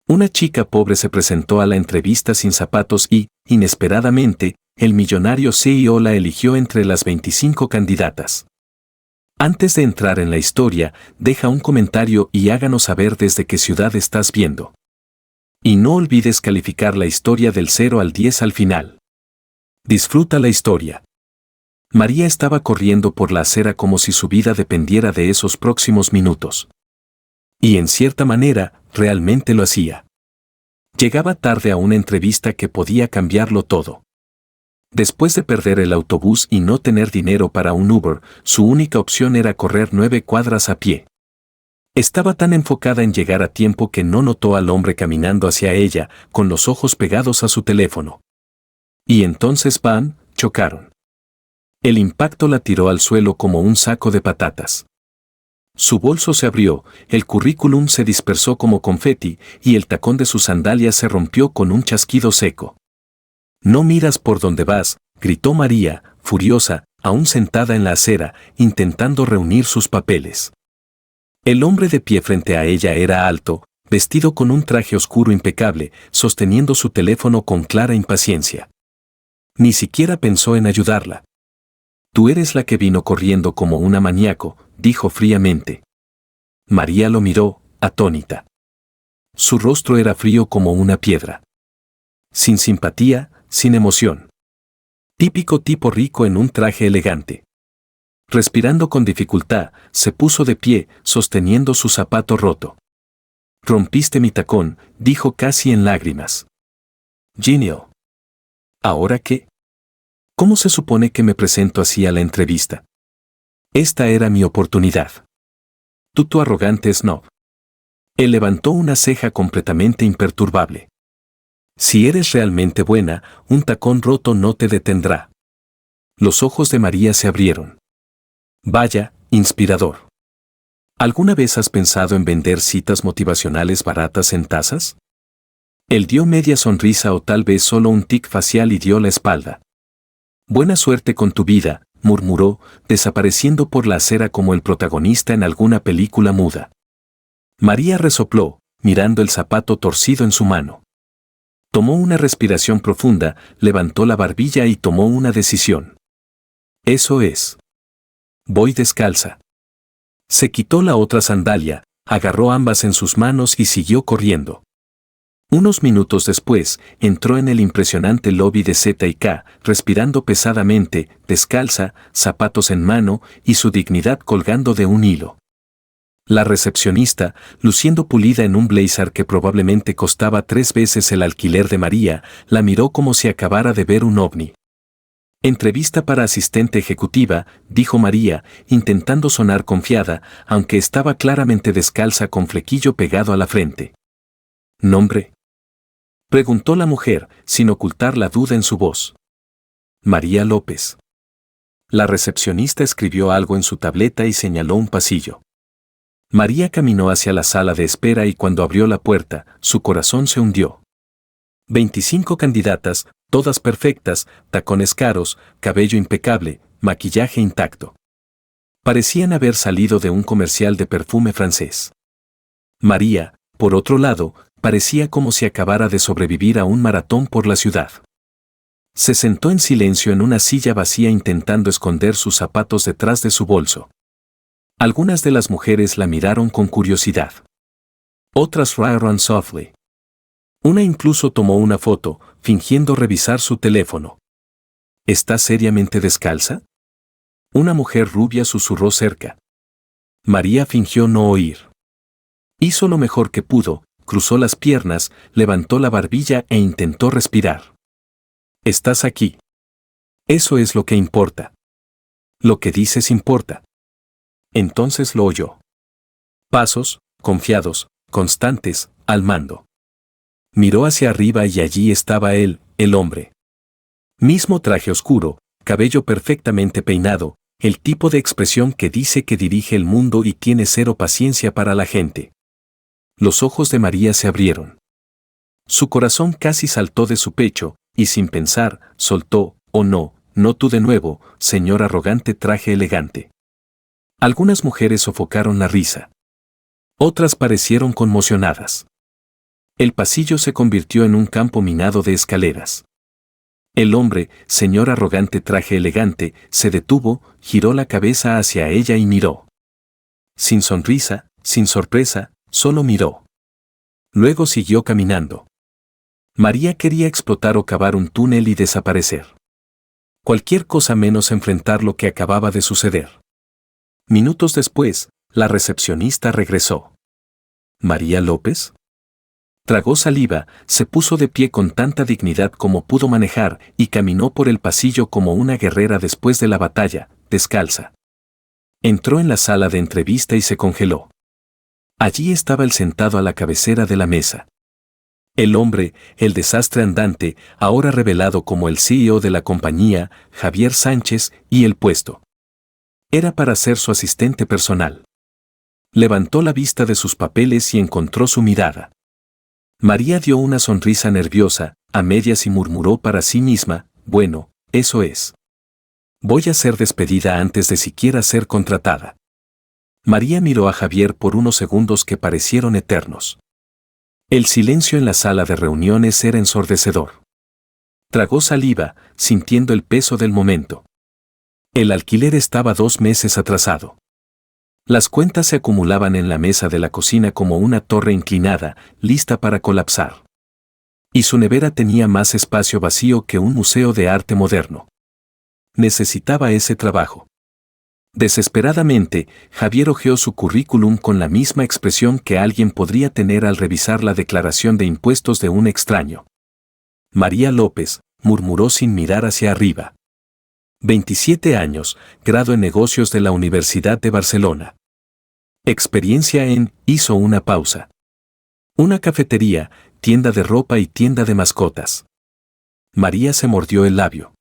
Una chica pobre se presentó a la entrevista sin zapatos y, inesperadamente, el millonario CEO la eligió entre las 25 candidatas. Antes de entrar en la historia, deja un comentario y háganos saber desde qué ciudad estás viendo. Y no olvides calificar la historia del 0 al 10 al final. Disfruta la historia. María estaba corriendo por la acera como si su vida dependiera de esos próximos minutos. Y en cierta manera, realmente lo hacía. Llegaba tarde a una entrevista que podía cambiarlo todo. Después de perder el autobús y no tener dinero para un Uber, su única opción era correr 9 cuadras a pie. Estaba tan enfocada en llegar a tiempo que no notó al hombre caminando hacia ella, con los ojos pegados a su teléfono. Y entonces ¡pam!, chocaron. El impacto la tiró al suelo como un saco de patatas. Su bolso se abrió, el currículum se dispersó como confeti y el tacón de sus sandalias se rompió con un chasquido seco. «No miras por dónde vas», gritó María, furiosa, aún sentada en la acera, intentando reunir sus papeles. El hombre de pie frente a ella era alto, vestido con un traje oscuro impecable, sosteniendo su teléfono con clara impaciencia. Ni siquiera pensó en ayudarla. «Tú eres la que vino corriendo como una maníaco», dijo fríamente. María lo miró, atónita. Su rostro era frío como una piedra. Sin simpatía, sin emoción. Típico tipo rico en un traje elegante. Respirando con dificultad, se puso de pie, sosteniendo su zapato roto. «Rompiste mi tacón», dijo casi en lágrimas. «Genial. ¿Ahora qué? ¿Cómo se supone que me presento así a la entrevista? Esta era mi oportunidad». «Tú tu arrogante snob». Él levantó una ceja completamente imperturbable. «Si eres realmente buena, un tacón roto no te detendrá». Los ojos de María se abrieron. «Vaya, inspirador. ¿Alguna vez has pensado en vender citas motivacionales baratas en tazas?» Él dio media sonrisa o tal vez solo un tic facial y dio la espalda. «Buena suerte con tu vida», murmuró, desapareciendo por la acera como el protagonista en alguna película muda. María resopló, mirando el zapato torcido en su mano. Tomó una respiración profunda, levantó la barbilla y tomó una decisión. «Eso es. Voy descalza». Se quitó la otra sandalia, agarró ambas en sus manos y siguió corriendo. Unos minutos después, entró en el impresionante lobby de Z&K, respirando pesadamente, descalza, zapatos en mano y su dignidad colgando de un hilo. La recepcionista, luciendo pulida en un blazer que probablemente costaba 3 veces el alquiler de María, la miró como si acabara de ver un ovni. «Entrevista para asistente ejecutiva», dijo María, intentando sonar confiada, aunque estaba claramente descalza con flequillo pegado a la frente. «¿Nombre?», preguntó la mujer, sin ocultar la duda en su voz. «María López». La recepcionista escribió algo en su tableta y señaló un pasillo. María caminó hacia la sala de espera y cuando abrió la puerta, su corazón se hundió. 25 candidatas, todas perfectas, tacones caros, cabello impecable, maquillaje intacto. Parecían haber salido de un comercial de perfume francés. María, por otro lado, parecía como si acabara de sobrevivir a un maratón por la ciudad. Se sentó en silencio en una silla vacía intentando esconder sus zapatos detrás de su bolso. Algunas de las mujeres la miraron con curiosidad. Otras rieron softly. Una incluso tomó una foto, fingiendo revisar su teléfono. ¿Estás seriamente descalza?, una mujer rubia susurró cerca. María fingió no oír. Hizo lo mejor que pudo, cruzó las piernas, levantó la barbilla e intentó respirar. «Estás aquí. Eso es lo que importa. Lo que dices importa». Entonces lo oyó. Pasos, confiados, constantes, al mando. Miró hacia arriba y allí estaba él, el hombre. Mismo traje oscuro, cabello perfectamente peinado, el tipo de expresión que dice que dirige el mundo y tiene cero paciencia para la gente. Los ojos de María se abrieron. Su corazón casi saltó de su pecho, y sin pensar, soltó, «Oh no, no tú de nuevo, señor arrogante traje elegante». Algunas mujeres sofocaron la risa. Otras parecieron conmocionadas. El pasillo se convirtió en un campo minado de escaleras. El hombre, señor arrogante traje elegante, se detuvo, giró la cabeza hacia ella y miró. Sin sonrisa, sin sorpresa, solo miró. Luego siguió caminando. María quería explotar o cavar un túnel y desaparecer. Cualquier cosa menos enfrentar lo que acababa de suceder. Minutos después, la recepcionista regresó. ¿María López? Tragó saliva, se puso de pie con tanta dignidad como pudo manejar y caminó por el pasillo como una guerrera después de la batalla, descalza. Entró en la sala de entrevista y se congeló. Allí estaba él sentado a la cabecera de la mesa. El hombre, el desastre andante, ahora revelado como el CEO de la compañía, Javier Sánchez, y el puesto. Era para ser su asistente personal. Levantó la vista de sus papeles y encontró su mirada. María dio una sonrisa nerviosa, a medias y murmuró para sí misma, bueno, eso es. Voy a ser despedida antes de siquiera ser contratada. María miró a Javier por unos segundos que parecieron eternos. El silencio en la sala de reuniones era ensordecedor. Tragó saliva, sintiendo el peso del momento. El alquiler estaba 2 meses atrasado. Las cuentas se acumulaban en la mesa de la cocina como una torre inclinada, lista para colapsar. Y su nevera tenía más espacio vacío que un museo de arte moderno. Necesitaba ese trabajo. Desesperadamente, Javier hojeó su currículum con la misma expresión que alguien podría tener al revisar la declaración de impuestos de un extraño. María López, murmuró sin mirar hacia arriba. 27 años, grado en negocios de la Universidad de Barcelona. Experiencia en, hizo una pausa. Una cafetería, tienda de ropa y tienda de mascotas. María se mordió el labio.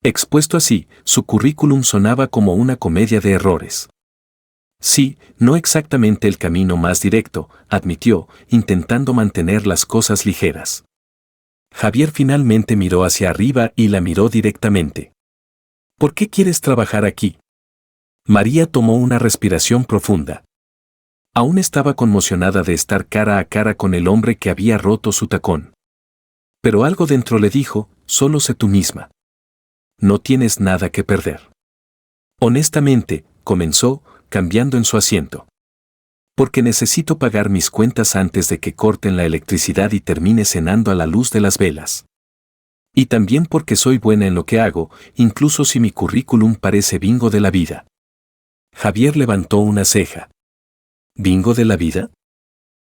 Expuesto así, su currículum sonaba como una comedia de errores. Sí, no exactamente el camino más directo, admitió, intentando mantener las cosas ligeras. Javier finalmente miró hacia arriba y la miró directamente. ¿Por qué quieres trabajar aquí? María tomó una respiración profunda. Aún estaba conmocionada de estar cara a cara con el hombre que había roto su tacón. Pero algo dentro le dijo, solo sé tú misma. No tienes nada que perder. Honestamente, comenzó, cambiando en su asiento. Porque necesito pagar mis cuentas antes de que corten la electricidad y termine cenando a la luz de las velas. Y también porque soy buena en lo que hago, incluso si mi currículum parece bingo de la vida. Javier levantó una ceja. ¿Bingo de la vida?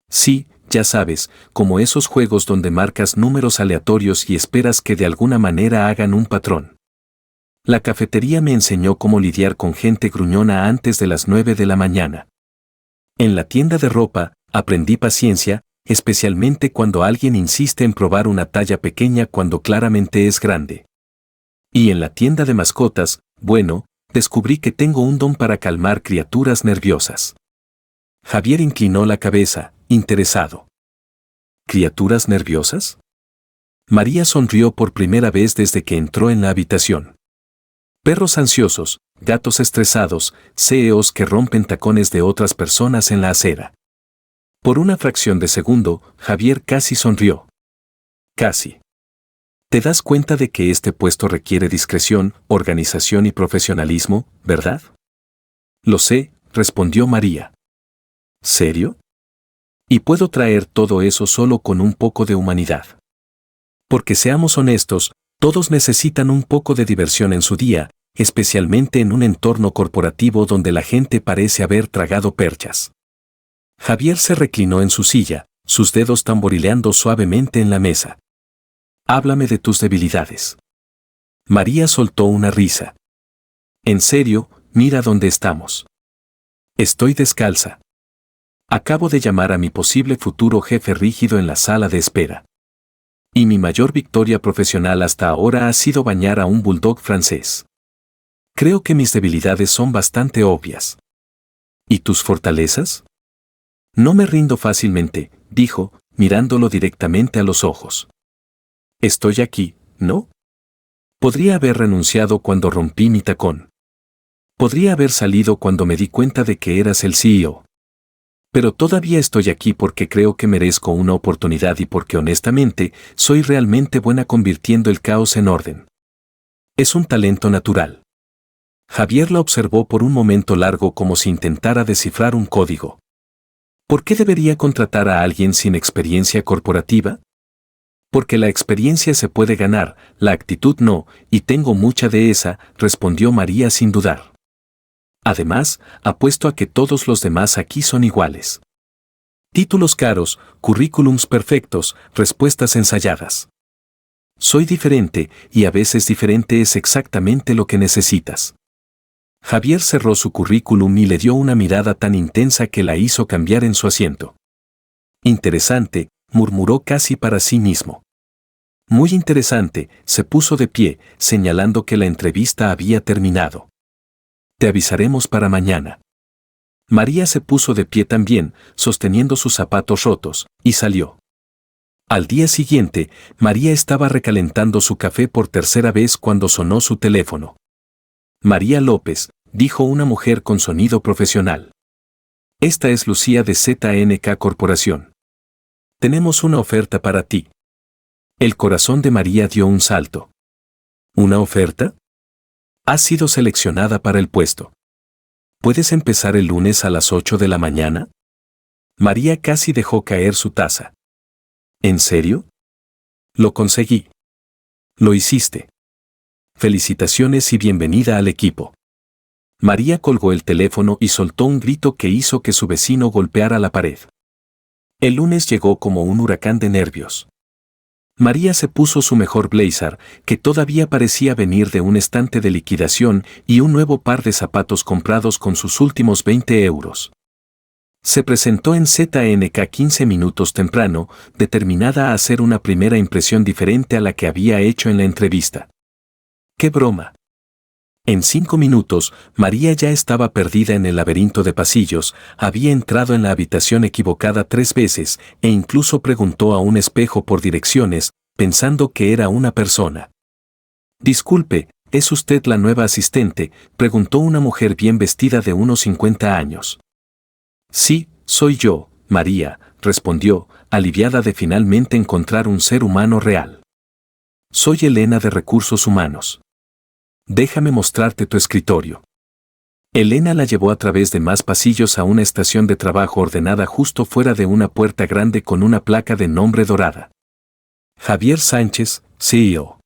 Sí, ya sabes, como esos juegos donde marcas números aleatorios y esperas que de alguna manera hagan un patrón. La cafetería me enseñó cómo lidiar con gente gruñona antes de las 9 de la mañana. En la tienda de ropa, aprendí paciencia, especialmente cuando alguien insiste en probar una talla pequeña cuando claramente es grande. Y en la tienda de mascotas, bueno, descubrí que tengo un don para calmar criaturas nerviosas. Javier inclinó la cabeza, interesado. ¿Criaturas nerviosas? María sonrió por primera vez desde que entró en la habitación. Perros ansiosos, gatos estresados, CEOs que rompen tacones de otras personas en la acera. Por una fracción de segundo, Javier casi sonrió. Casi. ¿Te das cuenta de que este puesto requiere discreción, organización y profesionalismo, verdad? Lo sé, respondió María. ¿Serio? Y puedo traer todo eso solo con un poco de humanidad. Porque seamos honestos, todos necesitan un poco de diversión en su día, especialmente en un entorno corporativo donde la gente parece haber tragado perchas. Javier se reclinó en su silla, sus dedos tamborileando suavemente en la mesa. Háblame de tus debilidades. María soltó una risa. En serio, mira dónde estamos. Estoy descalza. Acabo de llamar a mi posible futuro jefe rígido en la sala de espera. Y mi mayor victoria profesional hasta ahora ha sido bañar a un bulldog francés. Creo que mis debilidades son bastante obvias. ¿Y tus fortalezas? No me rindo fácilmente, dijo, mirándolo directamente a los ojos. Estoy aquí, ¿no? Podría haber renunciado cuando rompí mi tacón. Podría haber salido cuando me di cuenta de que eras el CEO. Pero todavía estoy aquí porque creo que merezco una oportunidad y porque honestamente soy realmente buena convirtiendo el caos en orden. Es un talento natural. Javier la observó por un momento largo como si intentara descifrar un código. ¿Por qué debería contratar a alguien sin experiencia corporativa? Porque la experiencia se puede ganar, la actitud no, y tengo mucha de esa, respondió María sin dudar. Además, apuesto a que todos los demás aquí son iguales. Títulos caros, currículums perfectos, respuestas ensayadas. Soy diferente, y a veces diferente es exactamente lo que necesitas. Javier cerró su currículum y le dio una mirada tan intensa que la hizo cambiar en su asiento. Interesante, murmuró casi para sí mismo. Muy interesante, se puso de pie, señalando que la entrevista había terminado. Te avisaremos para mañana. María se puso de pie también, sosteniendo sus zapatos rotos, y salió. Al día siguiente, María estaba recalentando su café por tercera vez cuando sonó su teléfono. María López, dijo una mujer con sonido profesional. Esta es Lucía de ZNK Corporación. Tenemos una oferta para ti. El corazón de María dio un salto. ¿Una oferta? Has sido seleccionada para el puesto. ¿Puedes empezar el lunes a las 8 de la mañana? María casi dejó caer su taza. ¿En serio? Lo conseguí. Lo hiciste. Felicitaciones y bienvenida al equipo. María colgó el teléfono y soltó un grito que hizo que su vecino golpeara la pared. El lunes llegó como un huracán de nervios. María se puso su mejor blazer, que todavía parecía venir de un estante de liquidación, y un nuevo par de zapatos comprados con sus últimos 20 euros. Se presentó en ZNK 15 minutos temprano, determinada a hacer una primera impresión diferente a la que había hecho en la entrevista. ¡Qué broma! En 5 minutos, María ya estaba perdida en el laberinto de pasillos, había entrado en la habitación equivocada 3 veces e incluso preguntó a un espejo por direcciones, pensando que era una persona. Disculpe, ¿es usted la nueva asistente?, preguntó una mujer bien vestida de unos 50 años. Sí, soy yo, María, respondió, aliviada de finalmente encontrar un ser humano real. Soy Elena de Recursos Humanos. Déjame mostrarte tu escritorio. Elena la llevó a través de más pasillos a una estación de trabajo ordenada justo fuera de una puerta grande con una placa de nombre dorada. Javier Sánchez, CEO.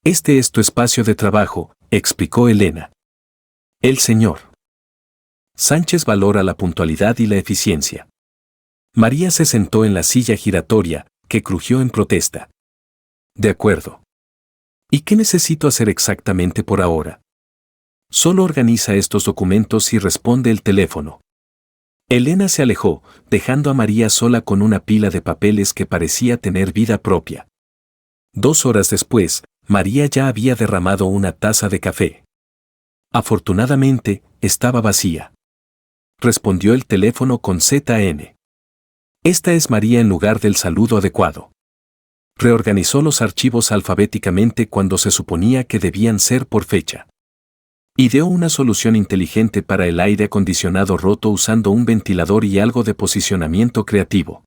Este es tu espacio de trabajo, explicó Elena. El señor Sánchez valora la puntualidad y la eficiencia. María se sentó en la silla giratoria, que crujió en protesta. De acuerdo. ¿Y qué necesito hacer exactamente por ahora? Solo organiza estos documentos y responde el teléfono. Elena se alejó, dejando a María sola con una pila de papeles que parecía tener vida propia. 2 horas después, María ya había derramado una taza de café. Afortunadamente, estaba vacía. Respondió el teléfono con ZN. Esta es María en lugar del saludo adecuado. Reorganizó los archivos alfabéticamente cuando se suponía que debían ser por fecha. Ideó una solución inteligente para el aire acondicionado roto usando un ventilador y algo de posicionamiento creativo.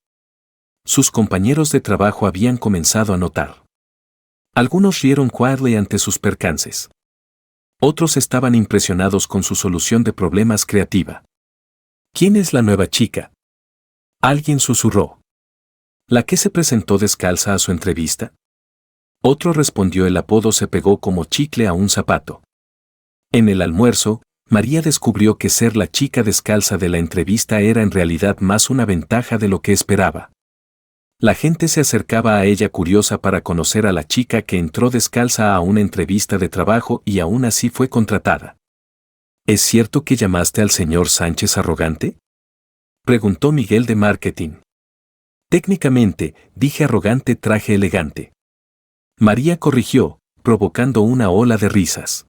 Sus compañeros de trabajo habían comenzado a notar. Algunos rieron quietly ante sus percances. Otros estaban impresionados con su solución de problemas creativa. ¿Quién es la nueva chica?, alguien susurró. ¿La que se presentó descalza a su entrevista? Otro respondió. El apodo se pegó como chicle a un zapato. En el almuerzo, María descubrió que ser la chica descalza de la entrevista era en realidad más una ventaja de lo que esperaba. La gente se acercaba a ella curiosa para conocer a la chica que entró descalza a una entrevista de trabajo y aún así fue contratada. ¿Es cierto que llamaste al señor Sánchez arrogante?, preguntó Miguel de marketing. Técnicamente, dije arrogante, traje elegante. María corrigió, provocando una ola de risas.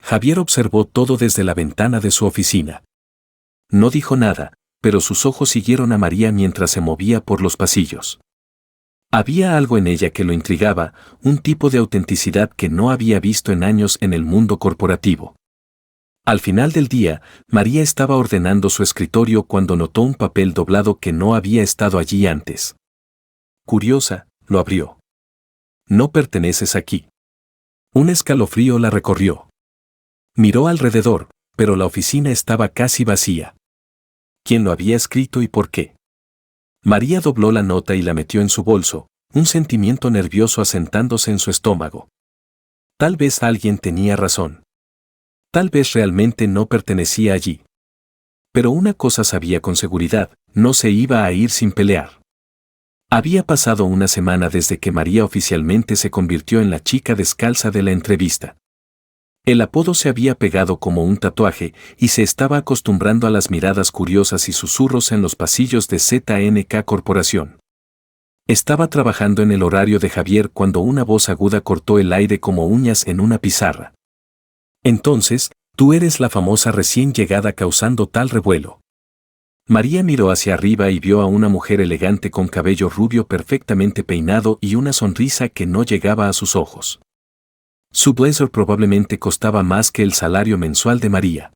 Javier observó todo desde la ventana de su oficina. No dijo nada, pero sus ojos siguieron a María mientras se movía por los pasillos. Había algo en ella que lo intrigaba, un tipo de autenticidad que no había visto en años en el mundo corporativo. Al final del día, María estaba ordenando su escritorio cuando notó un papel doblado que no había estado allí antes. Curiosa, lo abrió. No perteneces aquí. Un escalofrío la recorrió. Miró alrededor, pero la oficina estaba casi vacía. ¿Quién lo había escrito y por qué? María dobló la nota y la metió en su bolso, un sentimiento nervioso asentándose en su estómago. Tal vez alguien tenía razón. Tal vez realmente no pertenecía allí. Pero una cosa sabía con seguridad, no se iba a ir sin pelear. Había pasado una semana desde que María oficialmente se convirtió en la chica descalza de la entrevista. El apodo se había pegado como un tatuaje y se estaba acostumbrando a las miradas curiosas y susurros en los pasillos de ZNK Corporación. Estaba trabajando en el horario de Javier cuando una voz aguda cortó el aire como uñas en una pizarra. Entonces, tú eres la famosa recién llegada causando tal revuelo. María miró hacia arriba y vio a una mujer elegante con cabello rubio perfectamente peinado y una sonrisa que no llegaba a sus ojos. Su blazer probablemente costaba más que el salario mensual de María.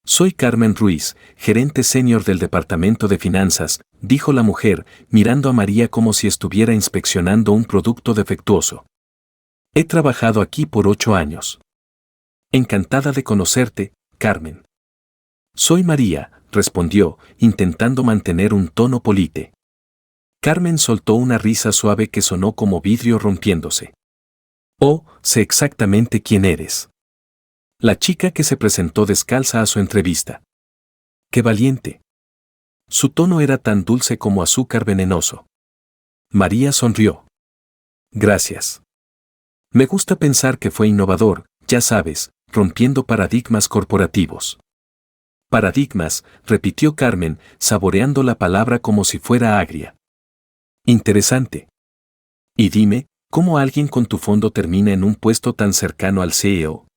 Soy Carmen Ruiz, gerente senior del Departamento de Finanzas, dijo la mujer, mirando a María como si estuviera inspeccionando un producto defectuoso. He trabajado aquí por 8 años. Encantada de conocerte, Carmen. Soy María, respondió, intentando mantener un tono polite. Carmen soltó una risa suave que sonó como vidrio rompiéndose. Oh, sé exactamente quién eres. La chica que se presentó descalza a su entrevista. ¡Qué valiente! Su tono era tan dulce como azúcar venenoso. María sonrió. Gracias. Me gusta pensar que fue innovador, ya sabes, rompiendo paradigmas corporativos. Paradigmas, repitió Carmen, saboreando la palabra como si fuera agria. Interesante. Y dime, ¿cómo alguien con tu fondo termina en un puesto tan cercano al CEO?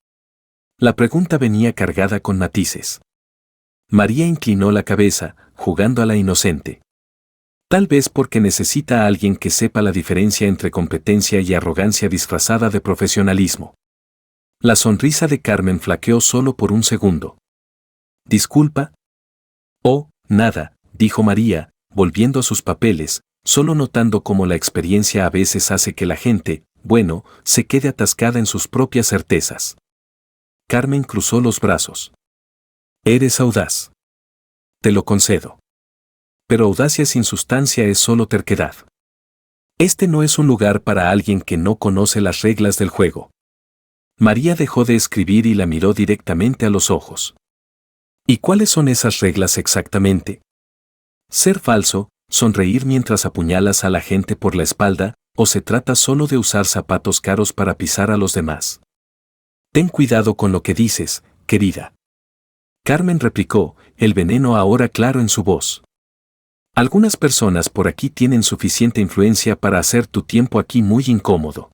La pregunta venía cargada con matices. María inclinó la cabeza, jugando a la inocente. Tal vez porque necesita a alguien que sepa la diferencia entre competencia y arrogancia disfrazada de profesionalismo. La sonrisa de Carmen flaqueó solo por un segundo. ¿Disculpa? Oh, nada, dijo María, volviendo a sus papeles, solo notando cómo la experiencia a veces hace que la gente, bueno, se quede atascada en sus propias certezas. Carmen cruzó los brazos. Eres audaz. Te lo concedo. Pero audacia sin sustancia es solo terquedad. Este no es un lugar para alguien que no conoce las reglas del juego. María dejó de escribir y la miró directamente a los ojos. ¿Y cuáles son esas reglas exactamente? Ser falso, sonreír mientras apuñalas a la gente por la espalda, o se trata solo de usar zapatos caros para pisar a los demás. Ten cuidado con lo que dices, querida. Carmen replicó, el veneno ahora claro en su voz. Algunas personas por aquí tienen suficiente influencia para hacer tu tiempo aquí muy incómodo.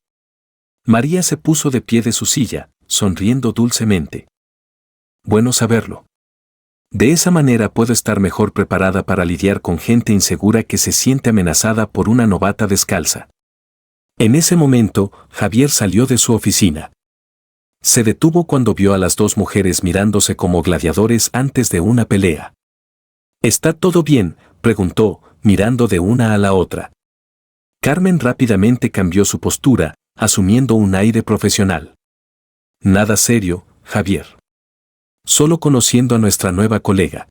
María se puso de pie de su silla, sonriendo dulcemente. Bueno saberlo. De esa manera puedo estar mejor preparada para lidiar con gente insegura que se siente amenazada por una novata descalza. En ese momento, Javier salió de su oficina. Se detuvo cuando vio a las dos mujeres mirándose como gladiadores antes de una pelea. ¿Está todo bien?, preguntó, mirando de una a la otra. Carmen rápidamente cambió su postura, asumiendo un aire profesional. Nada serio, Javier. Solo conociendo a nuestra nueva colega.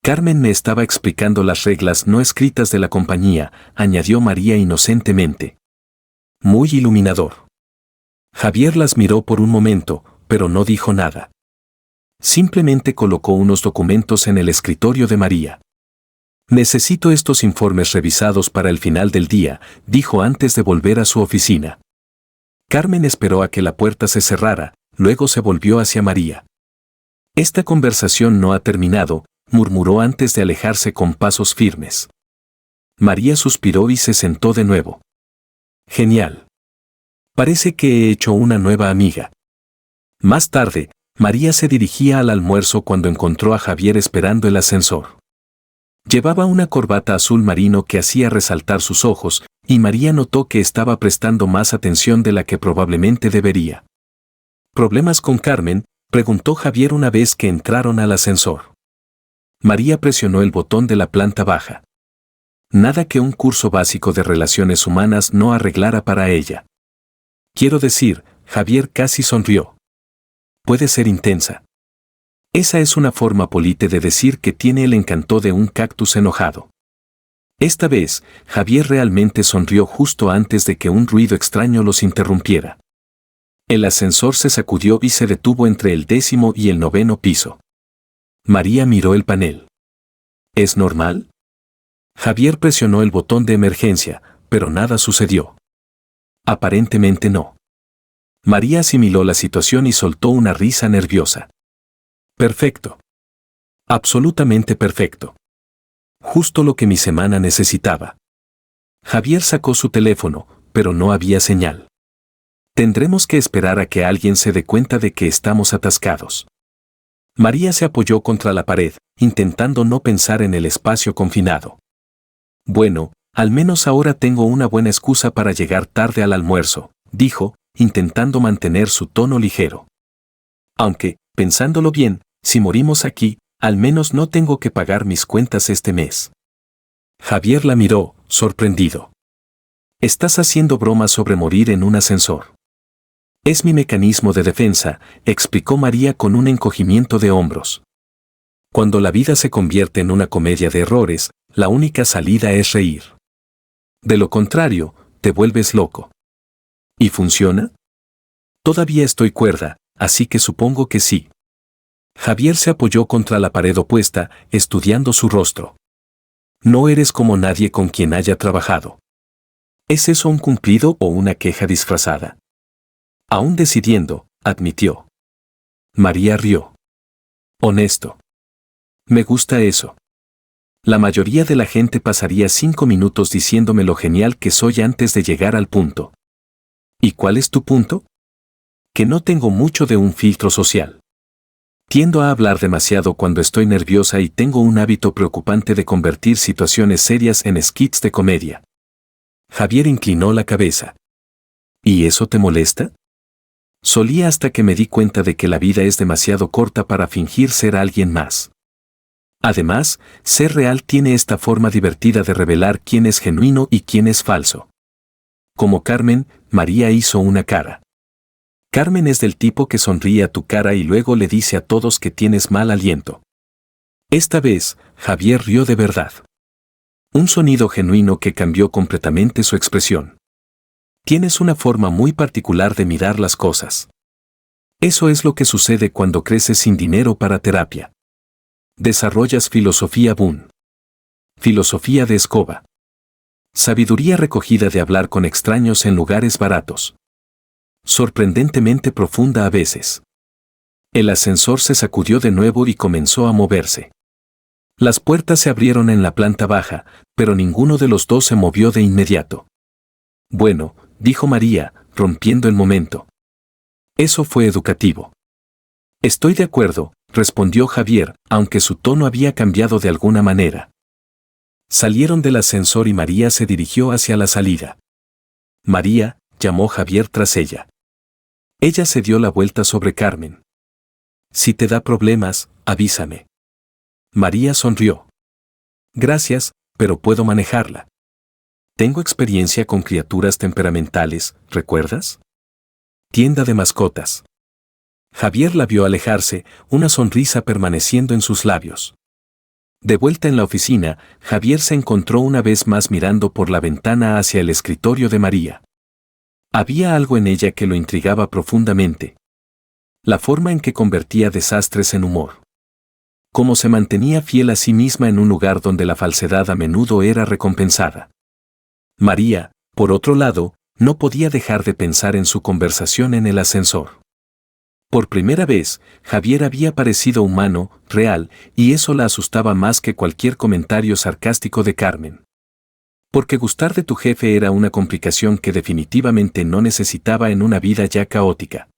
Carmen me estaba explicando las reglas no escritas de la compañía, añadió María inocentemente. Muy iluminador. Javier las miró por un momento, pero no dijo nada. Simplemente colocó unos documentos en el escritorio de María. Necesito estos informes revisados para el final del día, dijo antes de volver a su oficina. Carmen esperó a que la puerta se cerrara, luego se volvió hacia María. Esta conversación no ha terminado, murmuró antes de alejarse con pasos firmes. María suspiró y se sentó de nuevo. Genial. Parece que he hecho una nueva amiga. Más tarde, María se dirigía al almuerzo cuando encontró a Javier esperando el ascensor. Llevaba una corbata azul marino que hacía resaltar sus ojos, y María notó que estaba prestando más atención de la que probablemente debería. ¿Problemas con Carmen?, Preguntó Javier una vez que entraron al ascensor. María presionó el botón de la planta baja. Nada que un curso básico de relaciones humanas no arreglara para ella. Quiero decir, Javier casi sonrió. Puede ser intensa. Esa es una forma polite de decir que tiene el encanto de un cactus enojado. Esta vez, Javier realmente sonrió justo antes de que un ruido extraño los interrumpiera. El ascensor se sacudió y se detuvo entre el 10º y el 9º piso. María miró el panel. ¿Es normal? Javier presionó el botón de emergencia, pero nada sucedió. Aparentemente no. María asimiló la situación y soltó una risa nerviosa. Perfecto. Absolutamente perfecto. Justo lo que mi semana necesitaba. Javier sacó su teléfono, pero no había señal. Tendremos que esperar a que alguien se dé cuenta de que estamos atascados. María se apoyó contra la pared, intentando no pensar en el espacio confinado. Bueno, al menos ahora tengo una buena excusa para llegar tarde al almuerzo, dijo, intentando mantener su tono ligero. Aunque, pensándolo bien, si morimos aquí, al menos no tengo que pagar mis cuentas este mes. Javier la miró, sorprendido. Estás haciendo bromas sobre morir en un ascensor. Es mi mecanismo de defensa, explicó María con un encogimiento de hombros. Cuando la vida se convierte en una comedia de errores, la única salida es reír. De lo contrario, te vuelves loco. ¿Y funciona? Todavía estoy cuerda, así que supongo que sí. Javier se apoyó contra la pared opuesta, estudiando su rostro. No eres como nadie con quien haya trabajado. ¿Es eso un cumplido o una queja disfrazada? Aún decidiendo, admitió. María rió. Honesto. Me gusta eso. La mayoría de la gente pasaría 5 minutos diciéndome lo genial que soy antes de llegar al punto. ¿Y cuál es tu punto? Que no tengo mucho de un filtro social. Tiendo a hablar demasiado cuando estoy nerviosa y tengo un hábito preocupante de convertir situaciones serias en skits de comedia. Javier inclinó la cabeza. ¿Y eso te molesta? Solía hasta que me di cuenta de que la vida es demasiado corta para fingir ser alguien más. Además, ser real tiene esta forma divertida de revelar quién es genuino y quién es falso. Como Carmen, María hizo una cara. Carmen es del tipo que sonríe a tu cara y luego le dice a todos que tienes mal aliento. Esta vez, Javier rió de verdad. Un sonido genuino que cambió completamente su expresión. Tienes una forma muy particular de mirar las cosas. Eso es lo que sucede cuando creces sin dinero para terapia. Desarrollas filosofía Boone. Filosofía de escoba. Sabiduría recogida de hablar con extraños en lugares baratos. Sorprendentemente profunda a veces. El ascensor se sacudió de nuevo y comenzó a moverse. Las puertas se abrieron en la planta baja, pero ninguno de los dos se movió de inmediato. Bueno, dijo María, rompiendo el momento. Eso fue educativo. Estoy de acuerdo, respondió Javier, aunque su tono había cambiado de alguna manera. Salieron del ascensor y María se dirigió hacia la salida. María, llamó Javier tras ella. Ella se dio la vuelta sobre Carmen. Si te da problemas, avísame. María sonrió. Gracias, pero puedo manejarla. Tengo experiencia con criaturas temperamentales, ¿recuerdas? Tienda de mascotas. Javier la vio alejarse, una sonrisa permaneciendo en sus labios. De vuelta en la oficina, Javier se encontró una vez más mirando por la ventana hacia el escritorio de María. Había algo en ella que lo intrigaba profundamente. La forma en que convertía desastres en humor. Cómo se mantenía fiel a sí misma en un lugar donde la falsedad a menudo era recompensada. María, por otro lado, no podía dejar de pensar en su conversación en el ascensor. Por primera vez, Javier había parecido humano, real, y eso la asustaba más que cualquier comentario sarcástico de Carmen. Porque gustar de tu jefe era una complicación que definitivamente no necesitaba en una vida ya caótica.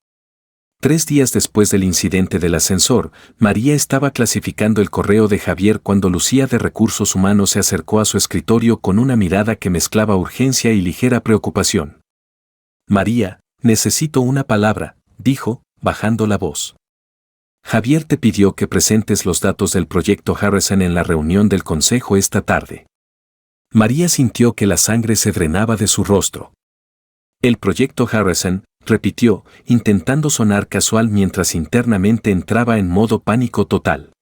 3 días después del incidente del ascensor, María estaba clasificando el correo de Javier cuando Lucía de Recursos Humanos se acercó a su escritorio con una mirada que mezclaba urgencia y ligera preocupación. María, necesito una palabra, dijo, bajando la voz. Javier te pidió que presentes los datos del proyecto Harrison en la reunión del consejo esta tarde. María sintió que la sangre se drenaba de su rostro. El proyecto Harrison, repitió, intentando sonar casual mientras internamente entraba en modo pánico total.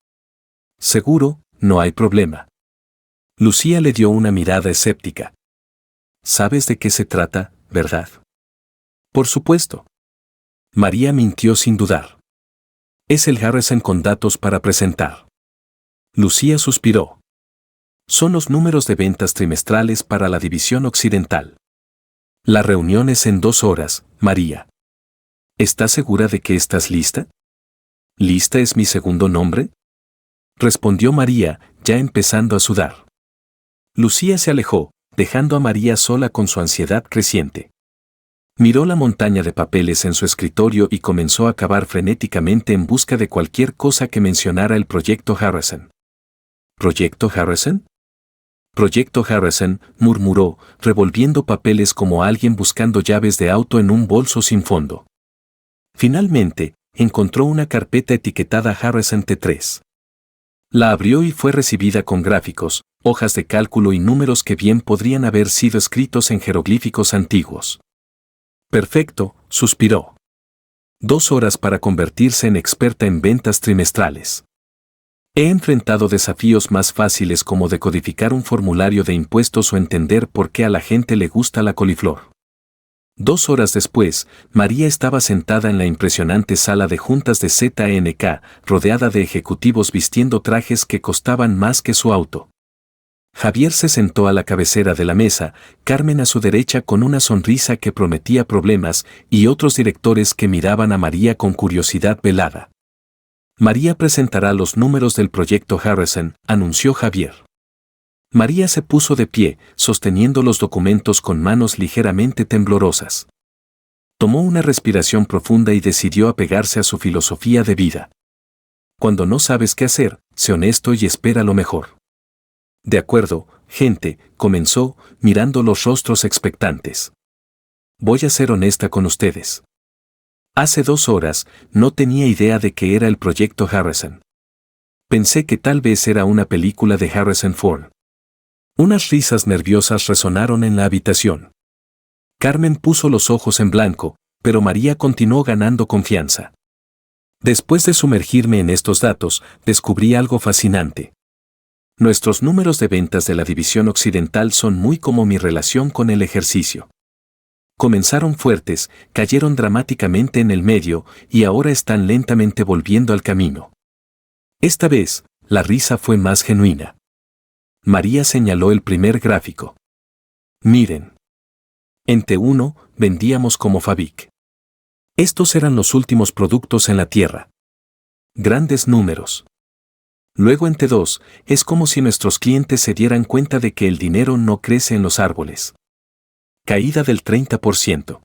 Seguro, no hay problema. Lucía le dio una mirada escéptica. ¿Sabes de qué se trata, verdad? Por supuesto. María mintió sin dudar. Es el Harrison con datos para presentar. Lucía suspiró. Son los números de ventas trimestrales para la división occidental. La reunión es en 2 horas, María. ¿Estás segura de que estás lista? ¿Lista es mi segundo nombre? Respondió María, ya empezando a sudar. Lucía se alejó, dejando a María sola con su ansiedad creciente. Miró la montaña de papeles en su escritorio y comenzó a cavar frenéticamente en busca de cualquier cosa que mencionara el proyecto Harrison. ¿Proyecto Harrison? Proyecto Harrison, murmuró, revolviendo papeles como alguien buscando llaves de auto en un bolso sin fondo. Finalmente, encontró una carpeta etiquetada Harrison T3. La abrió y fue recibida con gráficos, hojas de cálculo y números que bien podrían haber sido escritos en jeroglíficos antiguos. Perfecto, suspiró. 2 horas para convertirse en experta en ventas trimestrales. He enfrentado desafíos más fáciles como decodificar un formulario de impuestos o entender por qué a la gente le gusta la coliflor. 2 horas después, María estaba sentada en la impresionante sala de juntas de ZNK, rodeada de ejecutivos vistiendo trajes que costaban más que su auto. Javier se sentó a la cabecera de la mesa, Carmen a su derecha con una sonrisa que prometía problemas y otros directores que miraban a María con curiosidad velada. María presentará los números del proyecto Harrison, anunció Javier. María se puso de pie, sosteniendo los documentos con manos ligeramente temblorosas. Tomó una respiración profunda y decidió apegarse a su filosofía de vida. Cuando no sabes qué hacer, sé honesto y espera lo mejor. De acuerdo, gente, comenzó, mirando los rostros expectantes. Voy a ser honesta con ustedes. Hace 2 horas, no tenía idea de que era el proyecto Harrison. Pensé que tal vez era una película de Harrison Ford. Unas risas nerviosas resonaron en la habitación. Carmen puso los ojos en blanco, pero María continuó ganando confianza. Después de sumergirme en estos datos, descubrí algo fascinante. Nuestros números de ventas de la división occidental son muy como mi relación con el ejercicio. Comenzaron fuertes, cayeron dramáticamente en el medio y ahora están lentamente volviendo al camino. Esta vez, la risa fue más genuina. María señaló el primer gráfico. Miren. En T1, vendíamos como Fabic. Estos eran los últimos productos en la Tierra. Grandes números. Luego en T2, es como si nuestros clientes se dieran cuenta de que el dinero no crece en los árboles. Caída del 30%.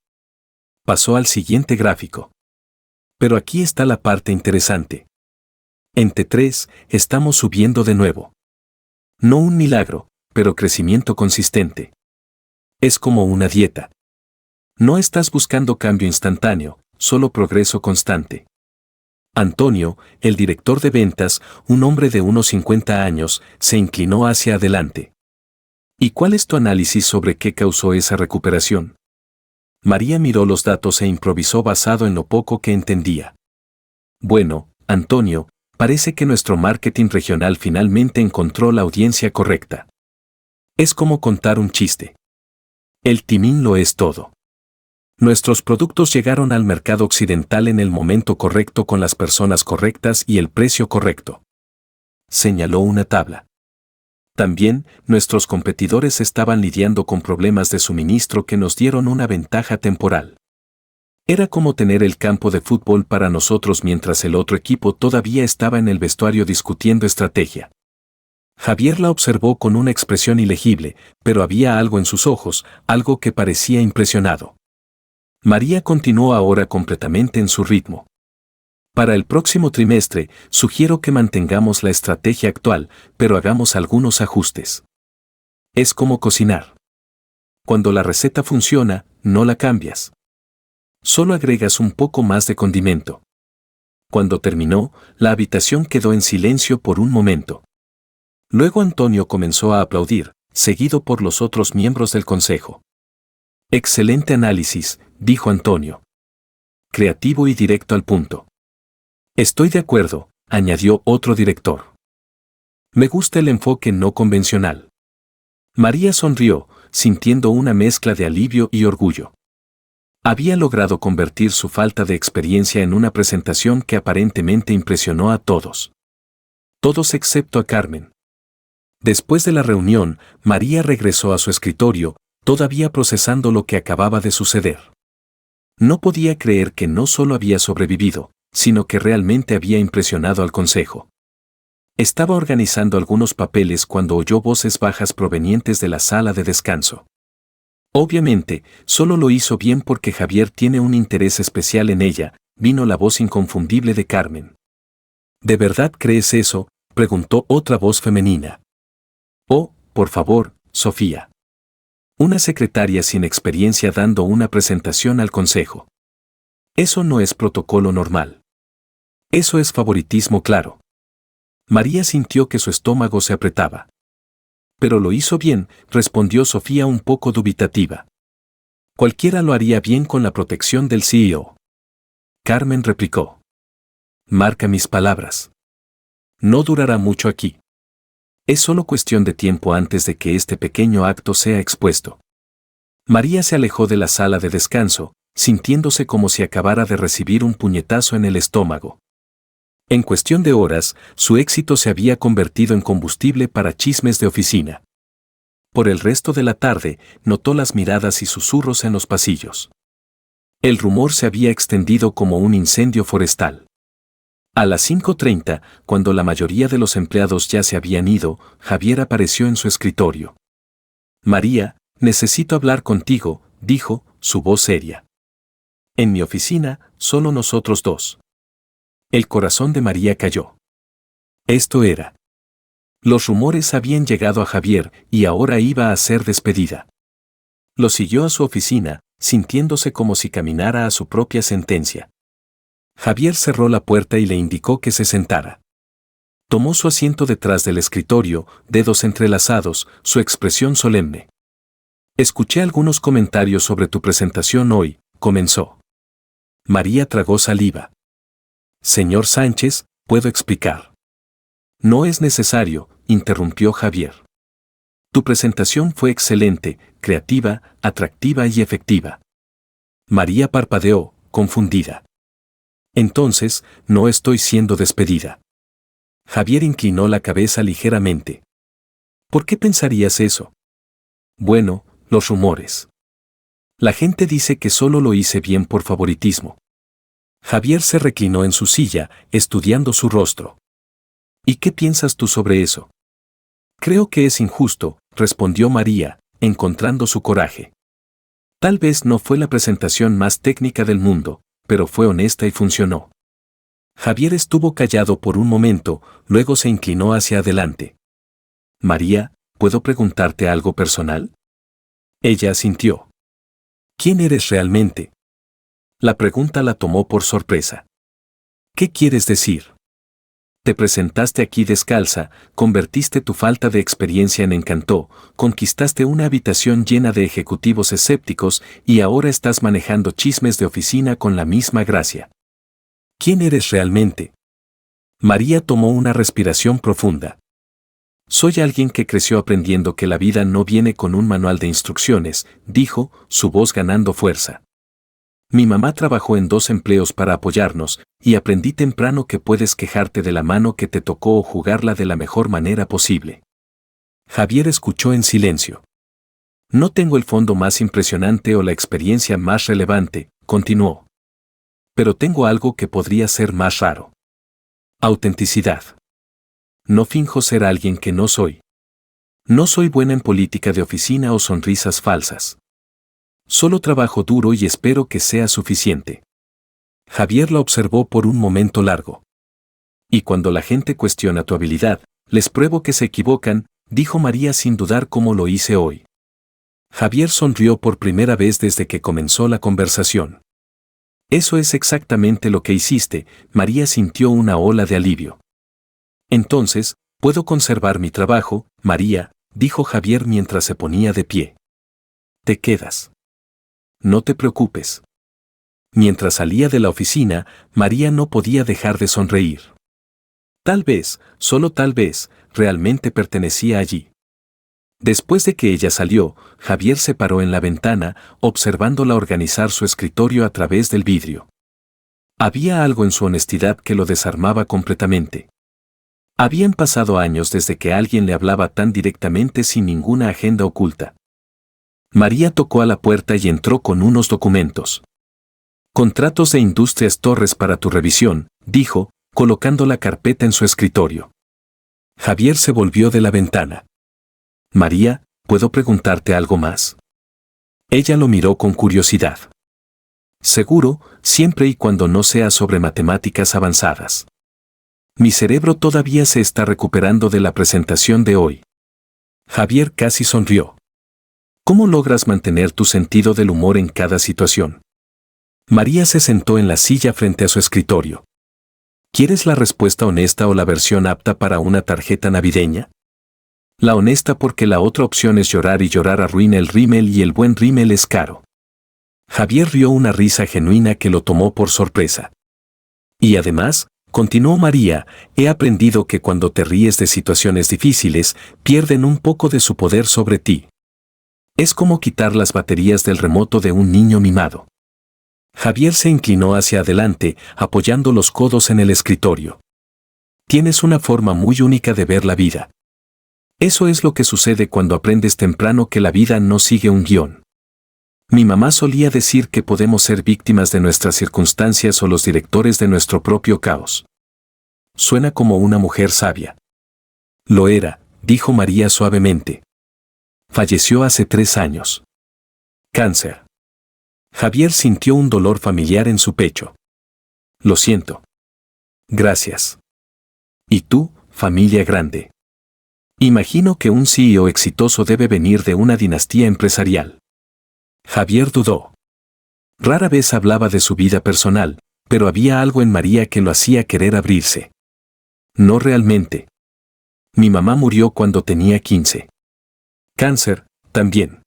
Pasó al siguiente gráfico. Pero aquí está la parte interesante. En T3, estamos subiendo de nuevo. No un milagro, pero crecimiento consistente. Es como una dieta. No estás buscando cambio instantáneo, solo progreso constante. Antonio, el director de ventas, un hombre de unos 50 años, se inclinó hacia adelante. ¿Y cuál es tu análisis sobre qué causó esa recuperación? María miró los datos e improvisó basado en lo poco que entendía. Bueno, Antonio, parece que nuestro marketing regional finalmente encontró la audiencia correcta. Es como contar un chiste. El timing lo es todo. Nuestros productos llegaron al mercado occidental en el momento correcto con las personas correctas y el precio correcto. Señaló una tabla. También, nuestros competidores estaban lidiando con problemas de suministro que nos dieron una ventaja temporal. Era como tener el campo de fútbol para nosotros mientras el otro equipo todavía estaba en el vestuario discutiendo estrategia. Javier la observó con una expresión ilegible, pero había algo en sus ojos, algo que parecía impresionado. María continuó ahora completamente en su ritmo. Para el próximo trimestre, sugiero que mantengamos la estrategia actual, pero hagamos algunos ajustes. Es como cocinar. Cuando la receta funciona, no la cambias. Solo agregas un poco más de condimento. Cuando terminó, la habitación quedó en silencio por un momento. Luego Antonio comenzó a aplaudir, seguido por los otros miembros del consejo. Excelente análisis, dijo Antonio. Creativo y directo al punto. Estoy de acuerdo, añadió otro director. Me gusta el enfoque no convencional. María sonrió, sintiendo una mezcla de alivio y orgullo. Había logrado convertir su falta de experiencia en una presentación que aparentemente impresionó a todos. Todos excepto a Carmen. Después de la reunión, María regresó a su escritorio, todavía procesando lo que acababa de suceder. No podía creer que no solo había sobrevivido, sino que realmente había impresionado al consejo. Estaba organizando algunos papeles cuando oyó voces bajas provenientes de la sala de descanso. Obviamente, solo lo hizo bien porque Javier tiene un interés especial en ella, vino la voz inconfundible de Carmen. ¿De verdad crees eso?, preguntó otra voz femenina. Oh, por favor, Sofía. Una secretaria sin experiencia dando una presentación al consejo. Eso no es protocolo normal. Eso es favoritismo claro. María sintió que su estómago se apretaba. Pero lo hizo bien, respondió Sofía un poco dubitativa. Cualquiera lo haría bien con la protección del CEO. Carmen replicó. Marca mis palabras. No durará mucho aquí. Es solo cuestión de tiempo antes de que este pequeño acto sea expuesto. María se alejó de la sala de descanso, sintiéndose como si acabara de recibir un puñetazo en el estómago. En cuestión de horas, su éxito se había convertido en combustible para chismes de oficina. Por el resto de la tarde, notó las miradas y susurros en los pasillos. El rumor se había extendido como un incendio forestal. A las 5:30, cuando la mayoría de los empleados ya se habían ido, Javier apareció en su escritorio. María, necesito hablar contigo, dijo, su voz seria. En mi oficina, solo nosotros dos. El corazón de María cayó. Esto era. Los rumores habían llegado a Javier y ahora iba a ser despedida. Lo siguió a su oficina, sintiéndose como si caminara a su propia sentencia. Javier cerró la puerta y le indicó que se sentara. Tomó su asiento detrás del escritorio, dedos entrelazados, su expresión solemne. Escuché algunos comentarios sobre tu presentación hoy, comenzó. María tragó saliva. Señor Sánchez, puedo explicar. No es necesario, interrumpió Javier. Tu presentación fue excelente, creativa, atractiva y efectiva. María parpadeó, confundida. Entonces, no estoy siendo despedida. Javier inclinó la cabeza ligeramente. ¿Por qué pensarías eso? Bueno, los rumores. La gente dice que solo lo hice bien por favoritismo. Javier se reclinó en su silla, estudiando su rostro. ¿Y qué piensas tú sobre eso? Creo que es injusto, respondió María, encontrando su coraje. Tal vez no fue la presentación más técnica del mundo, pero fue honesta y funcionó. Javier estuvo callado por un momento, luego se inclinó hacia adelante. María, ¿puedo preguntarte algo personal? Ella asintió. ¿Quién eres realmente? La pregunta la tomó por sorpresa. ¿Qué quieres decir? Te presentaste aquí descalza, convertiste tu falta de experiencia en encanto, conquistaste una habitación llena de ejecutivos escépticos y ahora estás manejando chismes de oficina con la misma gracia. ¿Quién eres realmente? María tomó una respiración profunda. Soy alguien que creció aprendiendo que la vida no viene con un manual de instrucciones, dijo, su voz ganando fuerza. Mi mamá trabajó en 2 empleos para apoyarnos, y aprendí temprano que puedes quejarte de la mano que te tocó o jugarla de la mejor manera posible. Javier escuchó en silencio. No tengo el fondo más impresionante o la experiencia más relevante, continuó. Pero tengo algo que podría ser más raro. Autenticidad. No finjo ser alguien que no soy. No soy buena en política de oficina o sonrisas falsas. Solo trabajo duro y espero que sea suficiente. Javier la observó por un momento largo. Y cuando la gente cuestiona tu habilidad, les pruebo que se equivocan, dijo María sin dudar como lo hice hoy. Javier sonrió por primera vez desde que comenzó la conversación. Eso es exactamente lo que hiciste. María sintió una ola de alivio. Entonces, puedo conservar mi trabajo, María, dijo Javier mientras se ponía de pie. Te quedas. No te preocupes. Mientras salía de la oficina, María no podía dejar de sonreír. Tal vez, solo tal vez, realmente pertenecía allí. Después de que ella salió, Javier se paró en la ventana, observándola organizar su escritorio a través del vidrio. Había algo en su honestidad que lo desarmaba completamente. Habían pasado años desde que alguien le hablaba tan directamente sin ninguna agenda oculta. María tocó a la puerta y entró con unos documentos. Contratos de Industrias Torres para tu revisión, dijo, colocando la carpeta en su escritorio. Javier se volvió de la ventana. María, ¿puedo preguntarte algo más? Ella lo miró con curiosidad. Seguro, siempre y cuando no sea sobre matemáticas avanzadas. Mi cerebro todavía se está recuperando de la presentación de hoy. Javier casi sonrió. ¿Cómo logras mantener tu sentido del humor en cada situación? María se sentó en la silla frente a su escritorio. ¿Quieres la respuesta honesta o la versión apta para una tarjeta navideña? La honesta porque la otra opción es llorar y llorar arruina el rímel y el buen rímel es caro. Javier rió una risa genuina que lo tomó por sorpresa. Y además, continuó María, he aprendido que cuando te ríes de situaciones difíciles, pierden un poco de su poder sobre ti. Es como quitar las baterías del remoto de un niño mimado. Javier se inclinó hacia adelante, apoyando los codos en el escritorio. Tienes una forma muy única de ver la vida. Eso es lo que sucede cuando aprendes temprano que la vida no sigue un guión. Mi mamá solía decir que podemos ser víctimas de nuestras circunstancias o los directores de nuestro propio caos. Suena como una mujer sabia. Lo era, dijo María suavemente. Falleció hace 3 años. Cáncer. Javier sintió un dolor familiar en su pecho. Lo siento. Gracias. ¿Y tú, familia grande? Imagino que un CEO exitoso debe venir de una dinastía empresarial. Javier dudó. Rara vez hablaba de su vida personal, pero había algo en María que lo hacía querer abrirse. No realmente. Mi mamá murió cuando tenía 15. Cáncer, también.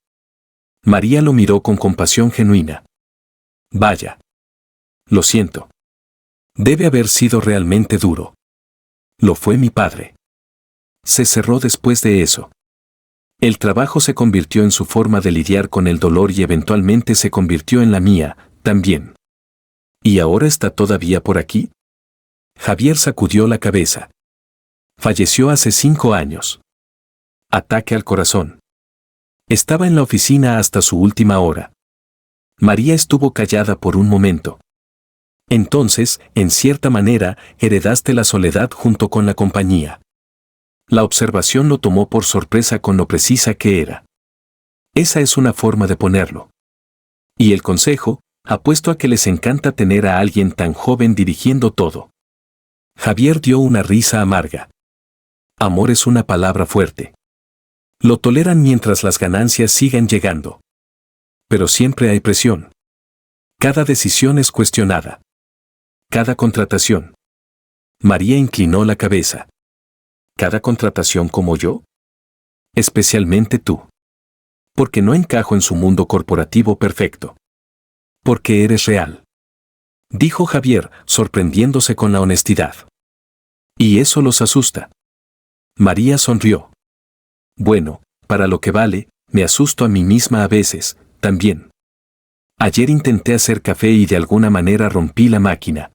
María lo miró con compasión genuina. Vaya. Lo siento. Debe haber sido realmente duro. Lo fue mi padre. Se cerró después de eso. El trabajo se convirtió en su forma de lidiar con el dolor y eventualmente se convirtió en la mía, también. ¿Y ahora está todavía por aquí? Javier sacudió la cabeza. Falleció hace 5 años. Ataque al corazón. Estaba en la oficina hasta su última hora. María estuvo callada por un momento. Entonces, en cierta manera, heredaste la soledad junto con la compañía. La observación lo tomó por sorpresa con lo precisa que era. Esa es una forma de ponerlo. Y el consejo, apuesto a que les encanta tener a alguien tan joven dirigiendo todo. Javier dio una risa amarga. Amor es una palabra fuerte. Lo toleran mientras las ganancias sigan llegando. Pero siempre hay presión. Cada decisión es cuestionada. Cada contratación. María inclinó la cabeza. ¿Cada contratación como yo? Especialmente tú. Porque no encajo en su mundo corporativo perfecto. Porque eres real. Dijo Javier, sorprendiéndose con la honestidad. Y eso los asusta. María sonrió. Bueno, para lo que vale, me asusto a mí misma a veces, también. Ayer intenté hacer café y de alguna manera rompí la máquina.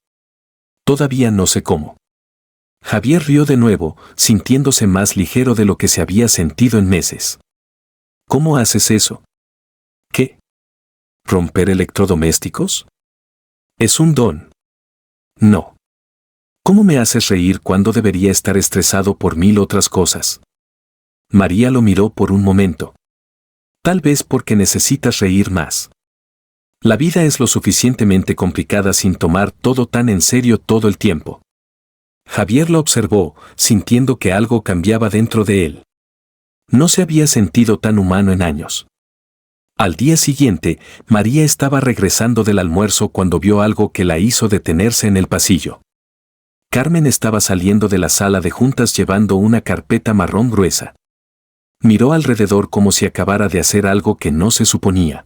Todavía no sé cómo. Javier rió de nuevo, sintiéndose más ligero de lo que se había sentido en meses. ¿Cómo haces eso? ¿Qué? ¿Romper electrodomésticos? Es un don. No. ¿Cómo me haces reír cuando debería estar estresado por 1000 otras cosas? María lo miró por un momento. Tal vez porque necesitas reír más. La vida es lo suficientemente complicada sin tomar todo tan en serio todo el tiempo. Javier lo observó, sintiendo que algo cambiaba dentro de él. No se había sentido tan humano en años. Al día siguiente, María estaba regresando del almuerzo cuando vio algo que la hizo detenerse en el pasillo. Carmen estaba saliendo de la sala de juntas llevando una carpeta marrón gruesa. Miró alrededor como si acabara de hacer algo que no se suponía.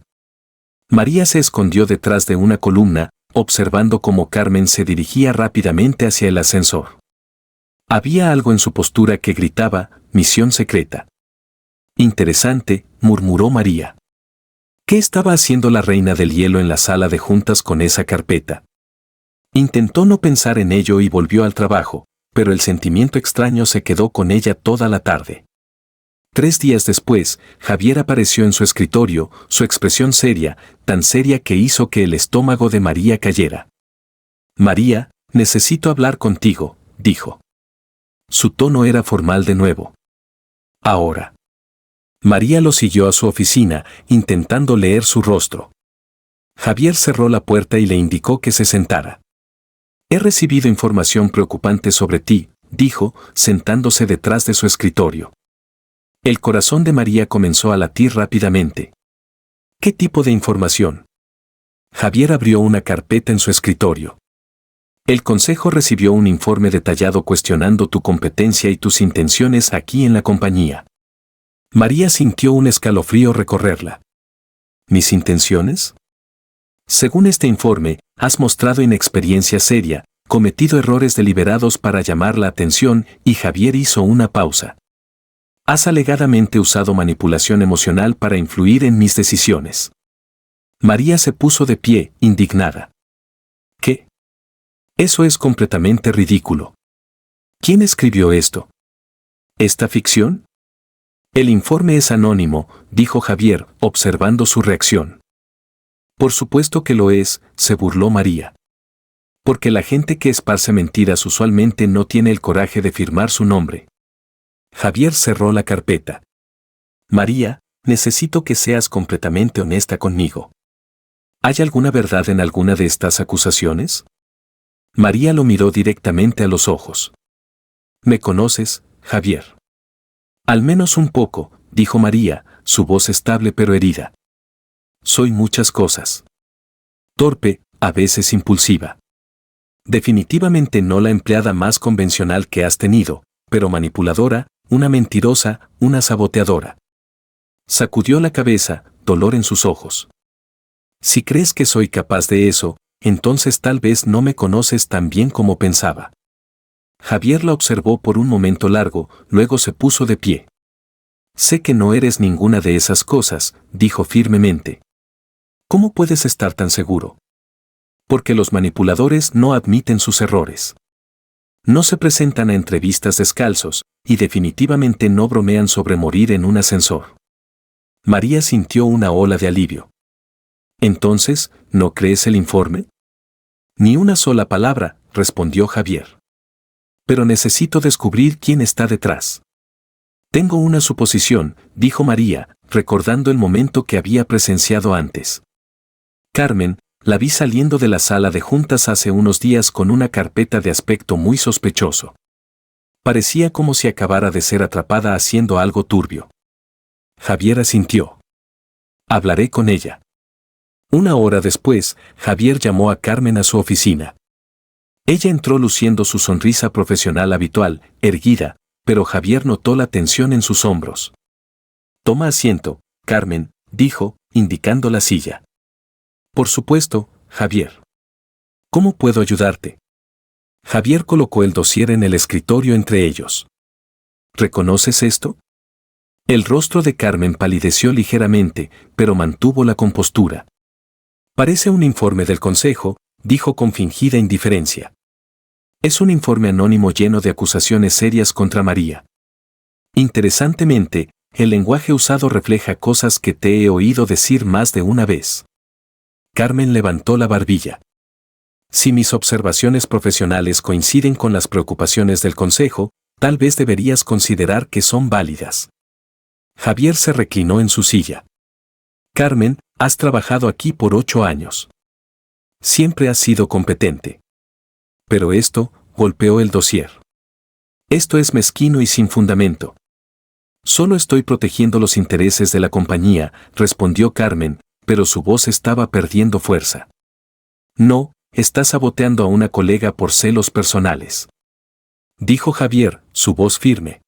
María se escondió detrás de una columna, observando cómo Carmen se dirigía rápidamente hacia el ascensor. Había algo en su postura que gritaba, misión secreta. Interesante, murmuró María. ¿Qué estaba haciendo la reina del hielo en la sala de juntas con esa carpeta? Intentó no pensar en ello y volvió al trabajo, pero el sentimiento extraño se quedó con ella toda la tarde. 3 días después, Javier apareció en su escritorio, su expresión seria, tan seria que hizo que el estómago de María cayera. María, necesito hablar contigo, dijo. Su tono era formal de nuevo. Ahora. María lo siguió a su oficina, intentando leer su rostro. Javier cerró la puerta y le indicó que se sentara. He recibido información preocupante sobre ti, dijo, sentándose detrás de su escritorio. El corazón de María comenzó a latir rápidamente. ¿Qué tipo de información? Javier abrió una carpeta en su escritorio. El consejo recibió un informe detallado cuestionando tu competencia y tus intenciones aquí en la compañía. María sintió un escalofrío recorrerla. ¿Mis intenciones? Según este informe, has mostrado inexperiencia seria, cometido errores deliberados para llamar la atención y Javier hizo una pausa. Has alegadamente usado manipulación emocional para influir en mis decisiones. María se puso de pie, indignada. ¿Qué? Eso es completamente ridículo. ¿Quién escribió esto? ¿Esta ficción? El informe es anónimo, dijo Javier, observando su reacción. Por supuesto que lo es, se burló María. Porque la gente que esparce mentiras usualmente no tiene el coraje de firmar su nombre. Javier cerró la carpeta. María, necesito que seas completamente honesta conmigo. ¿Hay alguna verdad en alguna de estas acusaciones? María lo miró directamente a los ojos. ¿Me conoces, Javier? Al menos un poco, dijo María, su voz estable pero herida. Soy muchas cosas. Torpe, a veces impulsiva. Definitivamente no la empleada más convencional que has tenido, pero manipuladora, una mentirosa, una saboteadora. Sacudió la cabeza, dolor en sus ojos. Si crees que soy capaz de eso, entonces tal vez no me conoces tan bien como pensaba. Javier la observó por un momento largo, luego se puso de pie. Sé que no eres ninguna de esas cosas, dijo firmemente. ¿Cómo puedes estar tan seguro? Porque los manipuladores no admiten sus errores. No se presentan a entrevistas descalzos, y definitivamente no bromean sobre morir en un ascensor. María sintió una ola de alivio. Entonces, ¿no crees el informe? Ni una sola palabra, respondió Javier. Pero necesito descubrir quién está detrás. Tengo una suposición, dijo María, recordando el momento que había presenciado antes. Carmen, la vi saliendo de la sala de juntas hace unos días con una carpeta de aspecto muy sospechoso. Parecía como si acabara de ser atrapada haciendo algo turbio. Javier asintió. Hablaré con ella. 1 hora después, Javier llamó a Carmen a su oficina. Ella entró luciendo su sonrisa profesional habitual, erguida, pero Javier notó la tensión en sus hombros. Toma asiento, Carmen, dijo, indicando la silla. Por supuesto, Javier. ¿Cómo puedo ayudarte? Javier colocó el dossier en el escritorio entre ellos. ¿Reconoces esto? El rostro de Carmen palideció ligeramente, pero mantuvo la compostura. Parece un informe del consejo, dijo con fingida indiferencia. Es un informe anónimo lleno de acusaciones serias contra María. Interesantemente, el lenguaje usado refleja cosas que te he oído decir más de una vez. Carmen levantó la barbilla. Si mis observaciones profesionales coinciden con las preocupaciones del consejo, tal vez deberías considerar que son válidas. Javier se reclinó en su silla. Carmen, has trabajado aquí por 8 años. Siempre has sido competente. Pero esto, golpeó el dossier. Esto es mezquino y sin fundamento. Solo estoy protegiendo los intereses de la compañía, respondió Carmen, pero su voz estaba perdiendo fuerza. No, estás saboteando a una colega por celos personales, dijo Javier, su voz firme.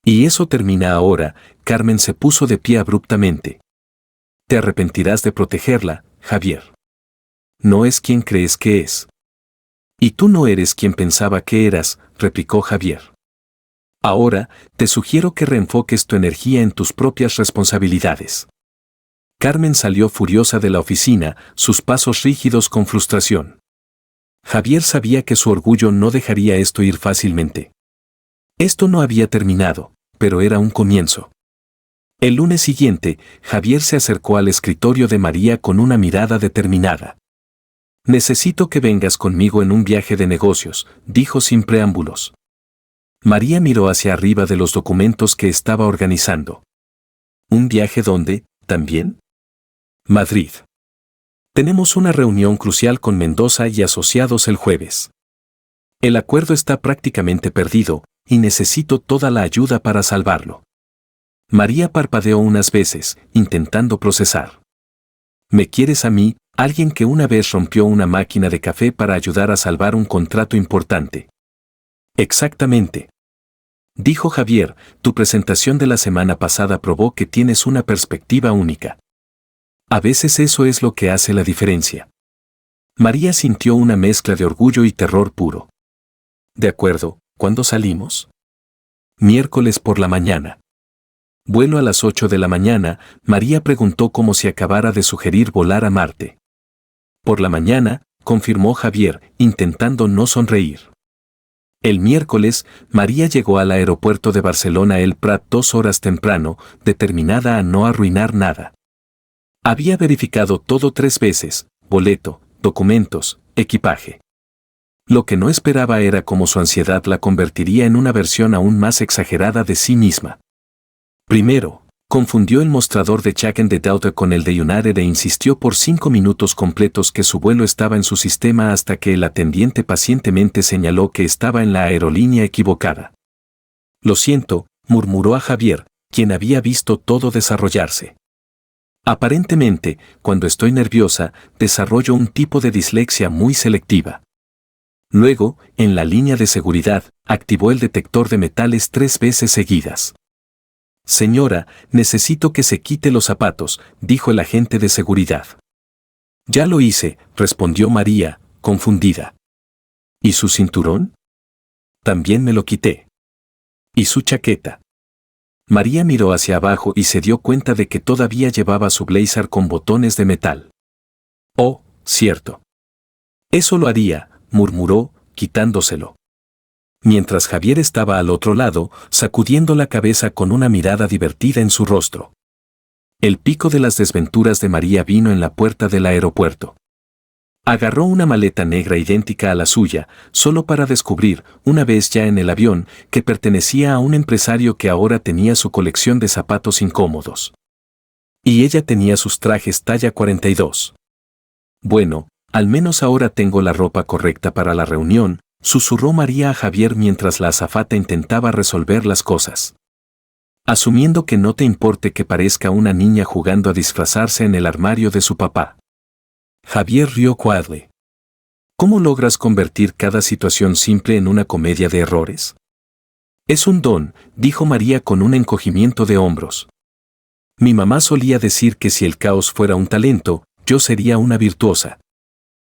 Y eso termina ahora. Carmen se puso de pie abruptamente. Te arrepentirás de protegerla, Javier. No es quien crees que es. Y tú no eres quien pensaba que eras, replicó Javier. Ahora, te sugiero que reenfoques tu energía en tus propias responsabilidades. Carmen salió furiosa de la oficina, sus pasos rígidos con frustración. Javier sabía que su orgullo no dejaría esto ir fácilmente. Esto no había terminado, pero era un comienzo. El lunes siguiente, Javier se acercó al escritorio de María con una mirada determinada. Necesito que vengas conmigo en un viaje de negocios, dijo sin preámbulos. María miró hacia arriba de los documentos que estaba organizando. ¿Un viaje dónde, también? Madrid. Tenemos una reunión crucial con Mendoza y asociados el jueves. El acuerdo está prácticamente perdido, y necesito toda la ayuda para salvarlo. María parpadeó unas veces, intentando procesar. ¿Me quieres a mí, alguien que una vez rompió una máquina de café para ayudar a salvar un contrato importante? Exactamente. Dijo Javier, tu presentación de la semana pasada probó que tienes una perspectiva única. A veces eso es lo que hace la diferencia. María sintió una mezcla de orgullo y terror puro. De acuerdo, ¿cuándo salimos? Miércoles por la mañana. Vuelo a las 8 de la mañana, María preguntó como si acabara de sugerir volar a Marte. Por la mañana, confirmó Javier, intentando no sonreír. El miércoles, María llegó al aeropuerto de Barcelona El Prat 2 horas temprano, determinada a no arruinar nada. Había verificado todo 3 veces, boleto, documentos, equipaje. Lo que no esperaba era cómo su ansiedad la convertiría en una versión aún más exagerada de sí misma. Primero, confundió el mostrador de check-in de Delta con el de United e insistió por 5 minutos completos que su vuelo estaba en su sistema hasta que el atendiente pacientemente señaló que estaba en la aerolínea equivocada. Lo siento, murmuró a Javier, quien había visto todo desarrollarse. Aparentemente, cuando estoy nerviosa, desarrollo un tipo de dislexia muy selectiva. Luego, en la línea de seguridad, activó el detector de metales 3 veces seguidas. Señora, necesito que se quite los zapatos, dijo el agente de seguridad. Ya lo hice, respondió María, confundida. ¿Y su cinturón? También me lo quité. ¿Y su chaqueta? María miró hacia abajo y se dio cuenta de que todavía llevaba su blazer con botones de metal. Oh, cierto. Eso lo haría, murmuró, quitándoselo. Mientras Javier estaba al otro lado, sacudiendo la cabeza con una mirada divertida en su rostro. El pico de las desventuras de María vino en la puerta del aeropuerto. Agarró una maleta negra idéntica a la suya, solo para descubrir, una vez ya en el avión, que pertenecía a un empresario que ahora tenía su colección de zapatos incómodos. Y ella tenía sus trajes talla 42. Bueno, al menos ahora tengo la ropa correcta para la reunión, susurró María a Javier mientras la azafata intentaba resolver las cosas. Asumiendo que no te importe que parezca una niña jugando a disfrazarse en el armario de su papá. Javier rió coadle. ¿Cómo logras convertir cada situación simple en una comedia de errores? Es un don, dijo María con un encogimiento de hombros. Mi mamá solía decir que si el caos fuera un talento, yo sería una virtuosa.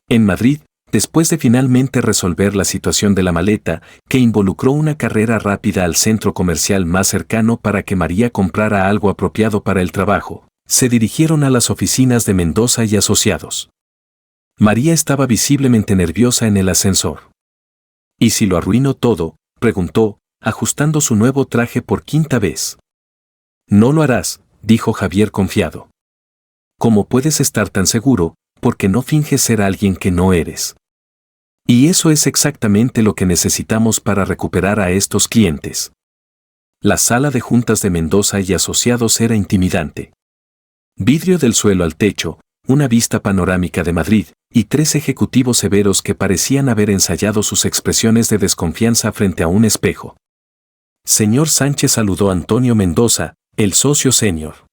En Madrid, después de finalmente resolver la situación de la maleta, que involucró una carrera rápida al centro comercial más cercano para que María comprara algo apropiado para el trabajo, se dirigieron a las oficinas de Mendoza y Asociados. María estaba visiblemente nerviosa en el ascensor. ¿Y si lo arruino todo?, preguntó, ajustando su nuevo traje por 5ª vez. No lo harás, dijo Javier confiado. ¿Cómo puedes estar tan seguro? Porque no finges ser alguien que no eres. Y eso es exactamente lo que necesitamos para recuperar a estos clientes. La sala de juntas de Mendoza y Asociados era intimidante. Vidrio del suelo al techo, una vista panorámica de Madrid, y 3 ejecutivos severos que parecían haber ensayado sus expresiones de desconfianza frente a un espejo. Señor Sánchez, saludó Antonio Mendoza, el socio senior.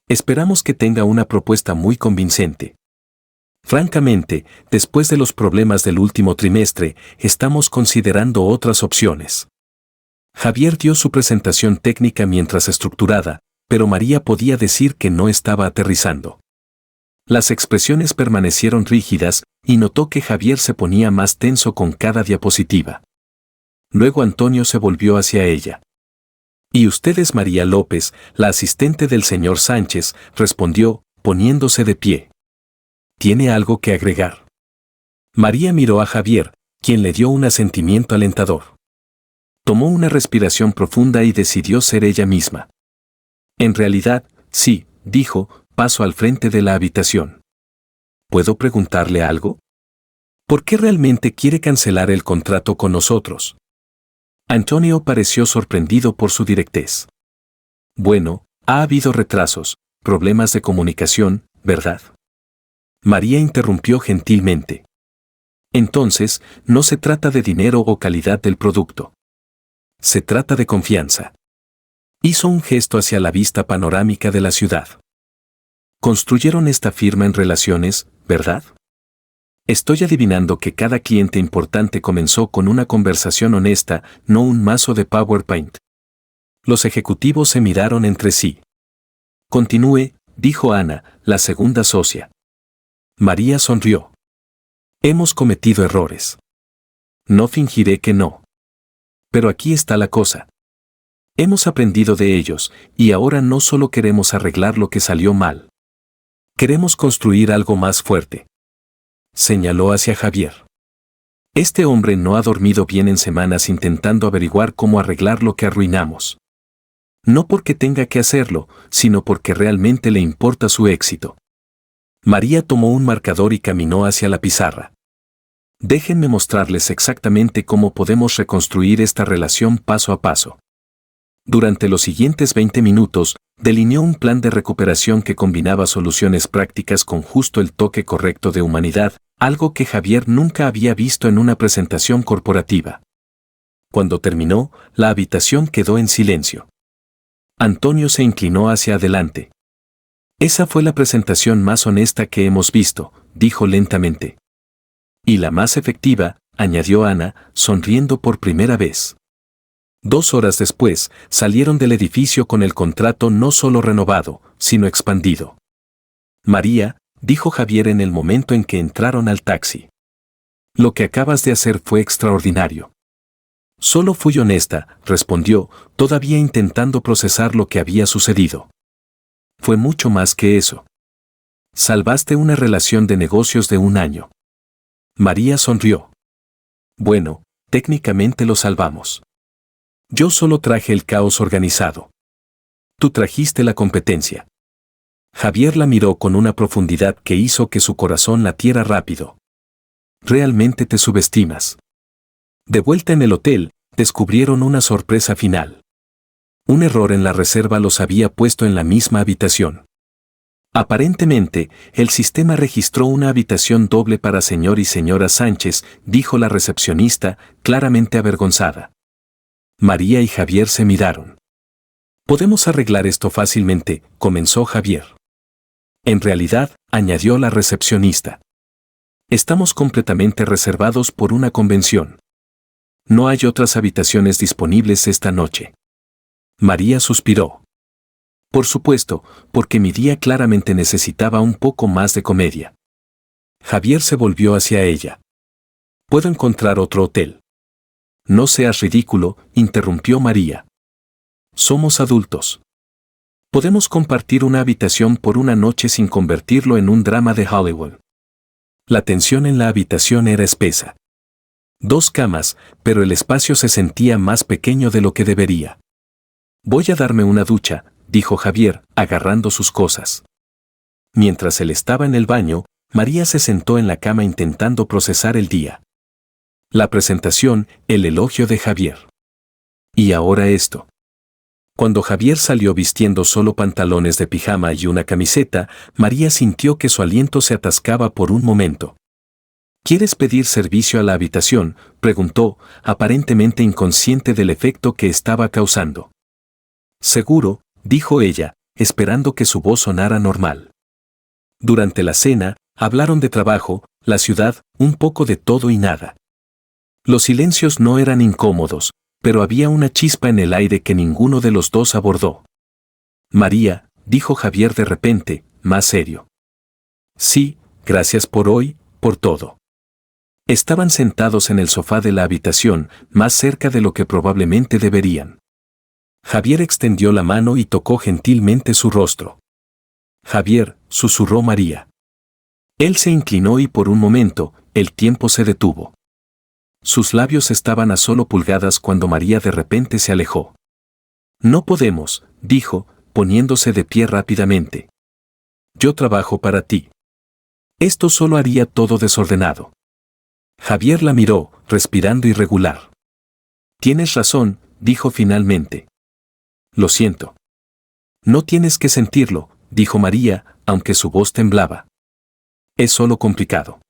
Esperamos que tenga una propuesta muy convincente. Francamente, después de los problemas del último trimestre, estamos considerando otras opciones. Javier dio su presentación técnica mientras estructurada, pero María podía decir que no estaba aterrizando. Las expresiones permanecieron rígidas y notó que Javier se ponía más tenso con cada diapositiva. Luego Antonio se volvió hacia ella. «¿Y usted es María López, la asistente del señor Sánchez?», respondió, poniéndose de pie. «¿Tiene algo que agregar?». María miró a Javier, quien le dio un asentimiento alentador. Tomó una respiración profunda y decidió ser ella misma. «En realidad, sí», dijo, paso al frente de la habitación. «¿Puedo preguntarle algo? ¿Por qué realmente quiere cancelar el contrato con nosotros?». Antonio pareció sorprendido por su directez. «Bueno, ha habido retrasos, problemas de comunicación, ¿verdad?». María interrumpió gentilmente. «Entonces, no se trata de dinero o calidad del producto. Se trata de confianza». Hizo un gesto hacia la vista panorámica de la ciudad. «Construyeron esta firma en relaciones, ¿verdad? Estoy adivinando que cada cliente importante comenzó con una conversación honesta, no un mazo de PowerPoint». Los ejecutivos se miraron entre sí. «Continúe», dijo Ana, la segunda socia. María sonrió. «Hemos cometido errores. No fingiré que no. Pero aquí está la cosa. Hemos aprendido de ellos, y ahora no solo queremos arreglar lo que salió mal. Queremos construir algo más fuerte». Señaló hacia Javier. «Este hombre no ha dormido bien en semanas intentando averiguar cómo arreglar lo que arruinamos. No porque tenga que hacerlo, sino porque realmente le importa su éxito». María tomó un marcador y caminó hacia la pizarra. «Déjenme mostrarles exactamente cómo podemos reconstruir esta relación paso a paso». Durante los siguientes 20 minutos, delineó un plan de recuperación que combinaba soluciones prácticas con justo el toque correcto de humanidad, algo que Javier nunca había visto en una presentación corporativa. Cuando terminó, la habitación quedó en silencio. Antonio se inclinó hacia adelante. «Esa fue la presentación más honesta que hemos visto», dijo lentamente. «Y la más efectiva», añadió Ana, sonriendo por primera vez. 2 horas después, salieron del edificio con el contrato no solo renovado, sino expandido. «María», dijo Javier en el momento en que entraron al taxi. «Lo que acabas de hacer fue extraordinario». «Solo fui honesta», respondió, todavía intentando procesar lo que había sucedido. «Fue mucho más que eso. Salvaste una relación de negocios de 1 año». María sonrió. «Bueno, técnicamente lo salvamos. Yo solo traje el caos organizado. Tú trajiste la competencia». Javier la miró con una profundidad que hizo que su corazón latiera rápido. «Realmente te subestimas». De vuelta en el hotel, descubrieron una sorpresa final. Un error en la reserva los había puesto en la misma habitación. Aparentemente, el sistema registró una habitación doble para señor y señora Sánchez, dijo la recepcionista, claramente avergonzada. María y Javier se miraron. «Podemos arreglar esto fácilmente», comenzó Javier. «En realidad», añadió la recepcionista, «estamos completamente reservados por una convención. No hay otras habitaciones disponibles esta noche». María suspiró. «Por supuesto, porque mi día claramente necesitaba un poco más de comedia». Javier se volvió hacia ella. «¿Puedo encontrar otro hotel?». «No seas ridículo», interrumpió María. «Somos adultos. Podemos compartir una habitación por una noche sin convertirlo en un drama de Hollywood». La tensión en la habitación era espesa. 2 camas, pero el espacio se sentía más pequeño de lo que debería. «Voy a darme una ducha», dijo Javier, agarrando sus cosas. Mientras él estaba en el baño, María se sentó en la cama intentando procesar el día. La presentación, el elogio de Javier. Y ahora esto. Cuando Javier salió vistiendo solo pantalones de pijama y una camiseta, María sintió que su aliento se atascaba por un momento. ¿Quieres pedir servicio a la habitación?, preguntó, aparentemente inconsciente del efecto que estaba causando. Seguro, dijo ella, esperando que su voz sonara normal. Durante la cena, hablaron de trabajo, la ciudad, un poco de todo y nada. Los silencios no eran incómodos, pero había una chispa en el aire que ninguno de los dos abordó. María, dijo Javier de repente, más serio. Sí, gracias por hoy, por todo. Estaban sentados en el sofá de la habitación, más cerca de lo que probablemente deberían. Javier extendió la mano y tocó gentilmente su rostro. Javier, susurró María. Él se inclinó y por un momento, el tiempo se detuvo. Sus labios estaban a solo pulgadas cuando María de repente se alejó. No podemos, dijo, poniéndose de pie rápidamente. Yo trabajo para ti. Esto solo haría todo desordenado. Javier la miró, respirando irregular. Tienes razón, dijo finalmente. Lo siento. No tienes que sentirlo, dijo María, aunque su voz temblaba. Es solo complicado.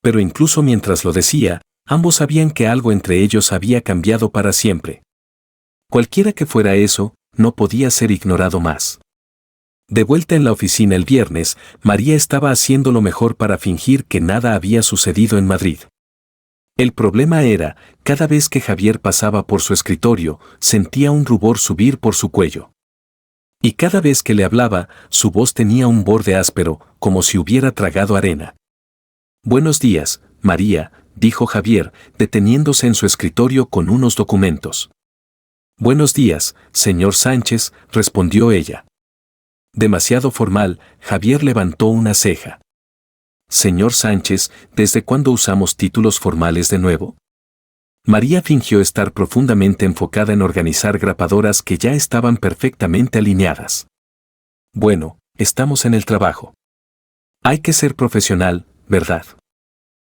Pero incluso mientras lo decía, ambos sabían que algo entre ellos había cambiado para siempre. Cualquiera que fuera eso, no podía ser ignorado más. De vuelta en la oficina el viernes, María estaba haciendo lo mejor para fingir que nada había sucedido en Madrid. El problema era, cada vez que Javier pasaba por su escritorio, sentía un rubor subir por su cuello. Y cada vez que le hablaba, su voz tenía un borde áspero, como si hubiera tragado arena. Buenos días, María, dijo Javier, deteniéndose en su escritorio con unos documentos. Buenos días, señor Sánchez, respondió ella. Demasiado formal, Javier levantó una ceja. Señor Sánchez, ¿desde cuándo usamos títulos formales de nuevo? María fingió estar profundamente enfocada en organizar grapadoras que ya estaban perfectamente alineadas. Bueno, estamos en el trabajo. Hay que ser profesional, ¿verdad?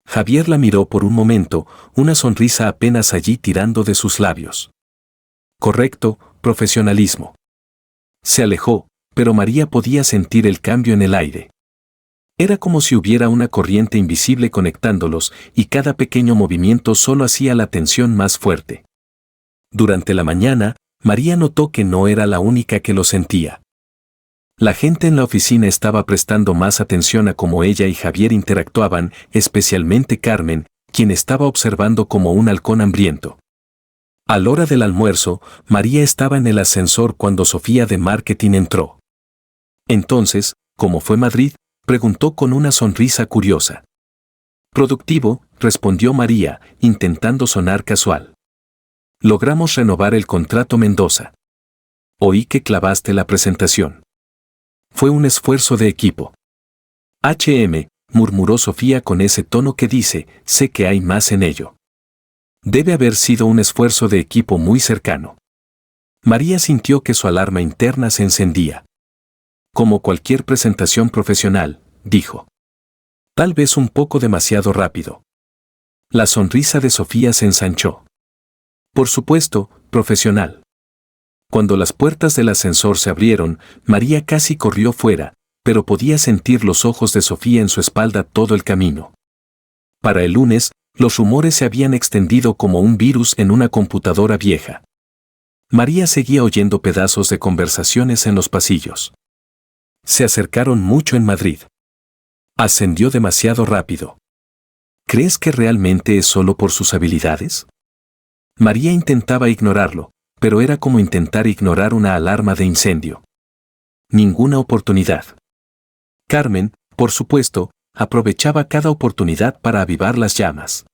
Javier la miró por un momento, una sonrisa apenas allí tirando de sus labios. Correcto, profesionalismo. Se alejó, pero María podía sentir el cambio en el aire. Era como si hubiera una corriente invisible conectándolos y cada pequeño movimiento solo hacía la tensión más fuerte. Durante la mañana, María notó que no era la única que lo sentía. La gente en la oficina estaba prestando más atención a cómo ella y Javier interactuaban, especialmente Carmen, quien estaba observando como un halcón hambriento. A la hora del almuerzo, María estaba en el ascensor cuando Sofía de marketing entró. Entonces, ¿cómo fue Madrid?, preguntó con una sonrisa curiosa. Productivo, respondió María, intentando sonar casual. Logramos renovar el contrato Mendoza. Oí que clavaste la presentación. Fue un esfuerzo de equipo. Murmuró Sofía con ese tono que dice, sé que hay más en ello. Debe haber sido un esfuerzo de equipo muy cercano. María sintió que su alarma interna se encendía. Como cualquier presentación profesional, dijo. Tal vez un poco demasiado rápido. La sonrisa de Sofía se ensanchó. Por supuesto, profesional. Cuando las puertas del ascensor se abrieron, María casi corrió fuera, pero podía sentir los ojos de Sofía en su espalda todo el camino. Para el lunes, los rumores se habían extendido como un virus en una computadora vieja. María seguía oyendo pedazos de conversaciones en los pasillos. Se acercaron mucho en Madrid. Ascendió demasiado rápido. ¿Crees que realmente es solo por sus habilidades? María intentaba ignorarlo, pero era como intentar ignorar una alarma de incendio. Ninguna oportunidad. Carmen, por supuesto, aprovechaba cada oportunidad para avivar las llamas.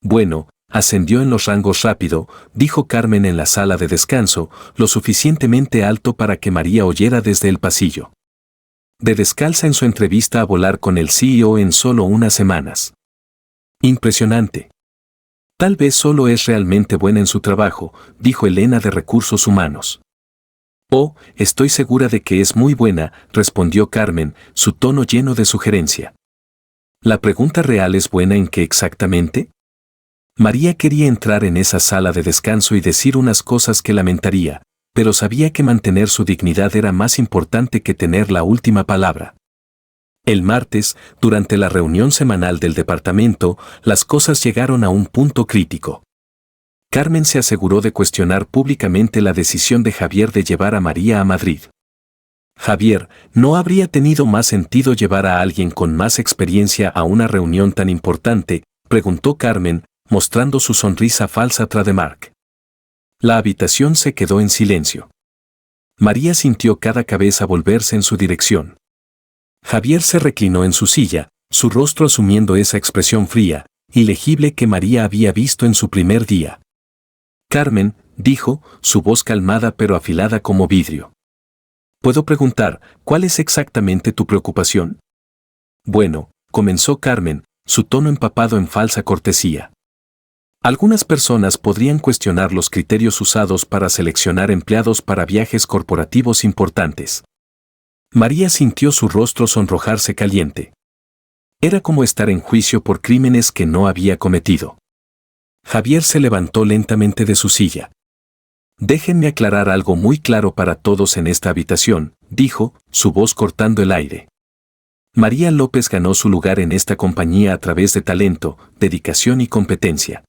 Bueno, ascendió en los rangos rápido, dijo Carmen en la sala de descanso, lo suficientemente alto para que María oyera desde el pasillo. De descalza en su entrevista a volar con el CEO en solo unas semanas. Impresionante. Tal vez solo es realmente buena en su trabajo, dijo Elena de Recursos Humanos. Oh, estoy segura de que es muy buena, respondió Carmen, su tono lleno de sugerencia. ¿La pregunta real es buena en qué exactamente? María quería entrar en esa sala de descanso y decir unas cosas que lamentaría, pero sabía que mantener su dignidad era más importante que tener la última palabra. El martes, durante la reunión semanal del departamento, las cosas llegaron a un punto crítico. Carmen se aseguró de cuestionar públicamente la decisión de Javier de llevar a María a Madrid. Javier, ¿no habría tenido más sentido llevar a alguien con más experiencia a una reunión tan importante?, preguntó Carmen, mostrando su sonrisa falsa trademark. La habitación se quedó en silencio. María sintió cada cabeza volverse en su dirección. Javier se reclinó en su silla, su rostro asumiendo esa expresión fría, ilegible que María había visto en su primer día. Carmen, dijo, su voz calmada pero afilada como vidrio. ¿Puedo preguntar, cuál es exactamente tu preocupación? Bueno, comenzó Carmen, su tono empapado en falsa cortesía. Algunas personas podrían cuestionar los criterios usados para seleccionar empleados para viajes corporativos importantes. María sintió su rostro sonrojarse caliente. Era como estar en juicio por crímenes que no había cometido. Javier se levantó lentamente de su silla. Déjenme aclarar algo muy claro para todos en esta habitación, dijo, su voz cortando el aire. María López ganó su lugar en esta compañía a través de talento, dedicación y competencia.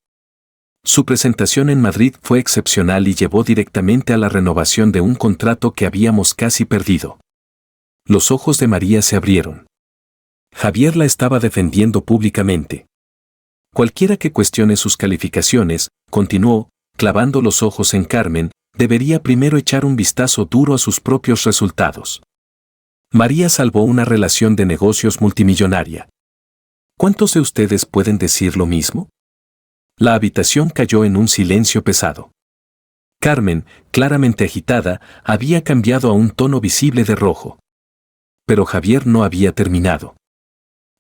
Su presentación en Madrid fue excepcional y llevó directamente a la renovación de un contrato que habíamos casi perdido. Los ojos de María se abrieron. Javier la estaba defendiendo públicamente. Cualquiera que cuestione sus calificaciones, continuó, clavando los ojos en Carmen, debería primero echar un vistazo duro a sus propios resultados. María salvó una relación de negocios multimillonaria. ¿Cuántos de ustedes pueden decir lo mismo? La habitación cayó en un silencio pesado. Carmen, claramente agitada, había cambiado a un tono visible de rojo. Pero Javier no había terminado.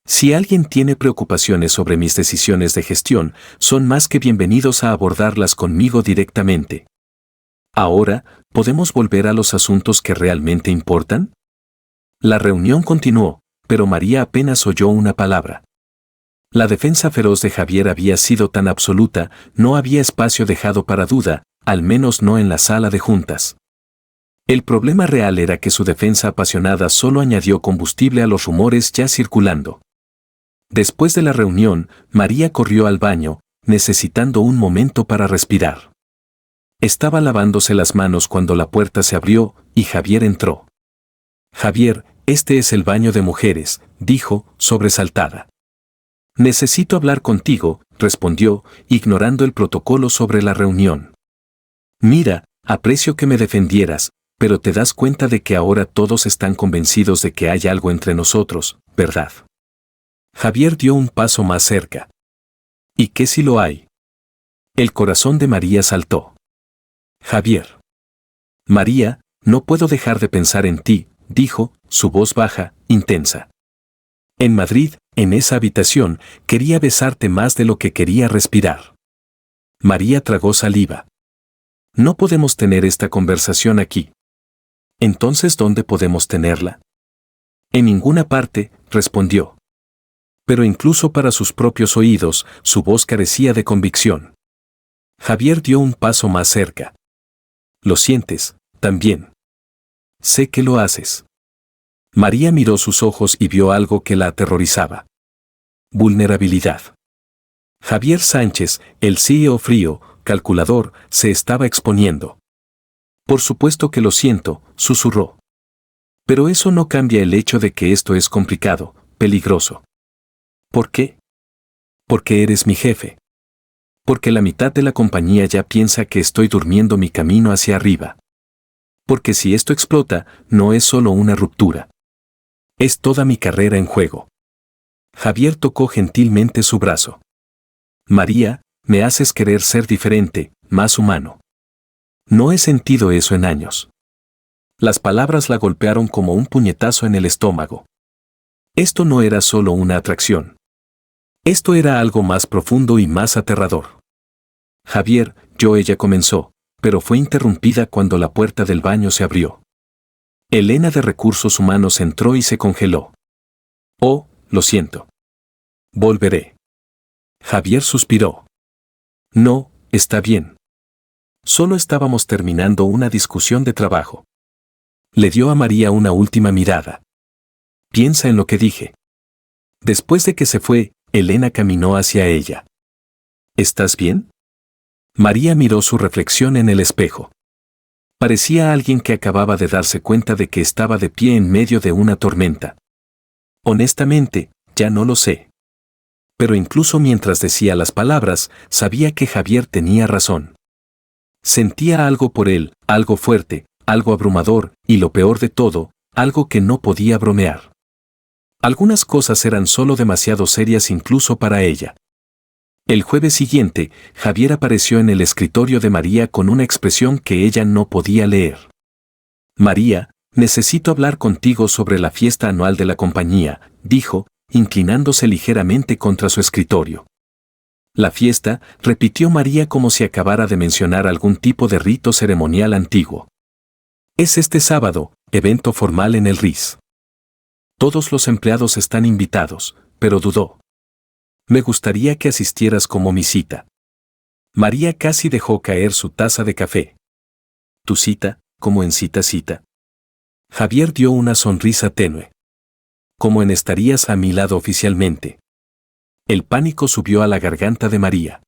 Si alguien tiene preocupaciones sobre mis decisiones de gestión, son más que bienvenidos a abordarlas conmigo directamente. Ahora, ¿podemos volver a los asuntos que realmente importan? La reunión continuó, pero María apenas oyó una palabra. La defensa feroz de Javier había sido tan absoluta, no había espacio dejado para duda, al menos no en la sala de juntas. El problema real era que su defensa apasionada solo añadió combustible a los rumores ya circulando. Después de la reunión, María corrió al baño, necesitando un momento para respirar. Estaba lavándose las manos cuando la puerta se abrió y Javier entró. Javier, este es el baño de mujeres, dijo, sobresaltada. Necesito hablar contigo, respondió, ignorando el protocolo sobre la reunión. Mira, aprecio que me defendieras, pero te das cuenta de que ahora todos están convencidos de que hay algo entre nosotros, ¿verdad? Javier dio un paso más cerca. ¿Y qué si lo hay? El corazón de María saltó. Javier. María, no puedo dejar de pensar en ti, dijo, su voz baja, intensa. En Madrid, en esa habitación, quería besarte más de lo que quería respirar. María tragó saliva. No podemos tener esta conversación aquí. Entonces, ¿dónde podemos tenerla? En ninguna parte, respondió. Pero incluso para sus propios oídos, su voz carecía de convicción. Javier dio un paso más cerca. ¿Lo sientes, también? Sé que lo haces. María miró sus ojos y vio algo que la aterrorizaba. Vulnerabilidad. Javier Sánchez, el CEO frío, calculador, se estaba exponiendo. Por supuesto que lo siento, susurró. Pero eso no cambia el hecho de que esto es complicado, peligroso. ¿Por qué? Porque eres mi jefe. Porque la mitad de la compañía ya piensa que estoy durmiendo mi camino hacia arriba. Porque si esto explota, no es solo una ruptura. Es toda mi carrera en juego. Javier tocó gentilmente su brazo. María, me haces querer ser diferente, más humano. No he sentido eso en años. Las palabras la golpearon como un puñetazo en el estómago. Esto no era solo una atracción. Esto era algo más profundo y más aterrador. Javier, ella comenzó, pero fue interrumpida cuando la puerta del baño se abrió. Elena de Recursos Humanos entró y se congeló. Oh, lo siento. Volveré. Javier suspiró. No, está bien. Solo estábamos terminando una discusión de trabajo. Le dio a María una última mirada. Piensa en lo que dije. Después de que se fue, Elena caminó hacia ella. ¿Estás bien? María miró su reflexión en el espejo. Parecía alguien que acababa de darse cuenta de que estaba de pie en medio de una tormenta. Honestamente, ya no lo sé. Pero incluso mientras decía las palabras, sabía que Javier tenía razón. Sentía algo por él, algo fuerte, algo abrumador, y lo peor de todo, algo que no podía bromear. Algunas cosas eran solo demasiado serias incluso para ella. El jueves siguiente, Javier apareció en el escritorio de María con una expresión que ella no podía leer. María, necesito hablar contigo sobre la fiesta anual de la compañía, dijo, inclinándose ligeramente contra su escritorio. La fiesta, repitió María como si acabara de mencionar algún tipo de rito ceremonial antiguo. Es este sábado, evento formal en el RIS. Todos los empleados están invitados, pero dudó. Me gustaría que asistieras como mi cita. María casi dejó caer su taza de café. ¿Tu cita, como en cita? Javier dio una sonrisa tenue. ¿Cómo en estarías a mi lado oficialmente? El pánico subió a la garganta de María.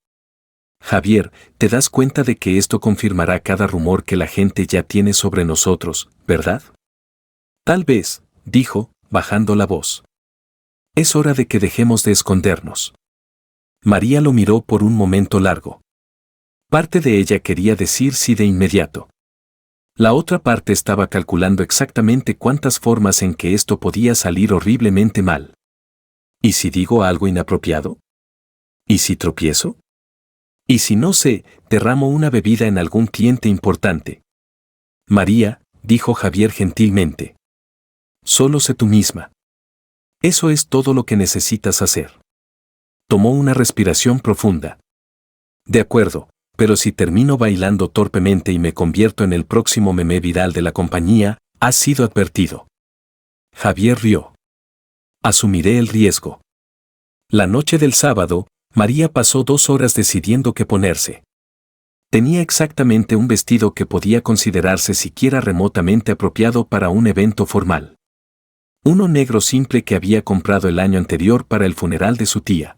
Javier, ¿te das cuenta de que esto confirmará cada rumor que la gente ya tiene sobre nosotros, verdad? Tal vez, dijo, bajando la voz. Es hora de que dejemos de escondernos. María lo miró por un momento largo. Parte de ella quería decir sí de inmediato. La otra parte estaba calculando exactamente cuántas formas en que esto podía salir horriblemente mal. ¿Y si digo algo inapropiado? ¿Y si tropiezo? ¿Y si no sé, derramo una bebida en algún cliente importante? María, dijo Javier gentilmente. Solo sé tú misma. Eso es todo lo que necesitas hacer. Tomó una respiración profunda. De acuerdo, pero si termino bailando torpemente y me convierto en el próximo meme viral de la compañía, has sido advertido. Javier rió. Asumiré el riesgo. La noche del sábado, María pasó 2 horas decidiendo qué ponerse. Tenía exactamente un vestido que podía considerarse siquiera remotamente apropiado para un evento formal. Uno negro simple que había comprado el año anterior para el funeral de su tía.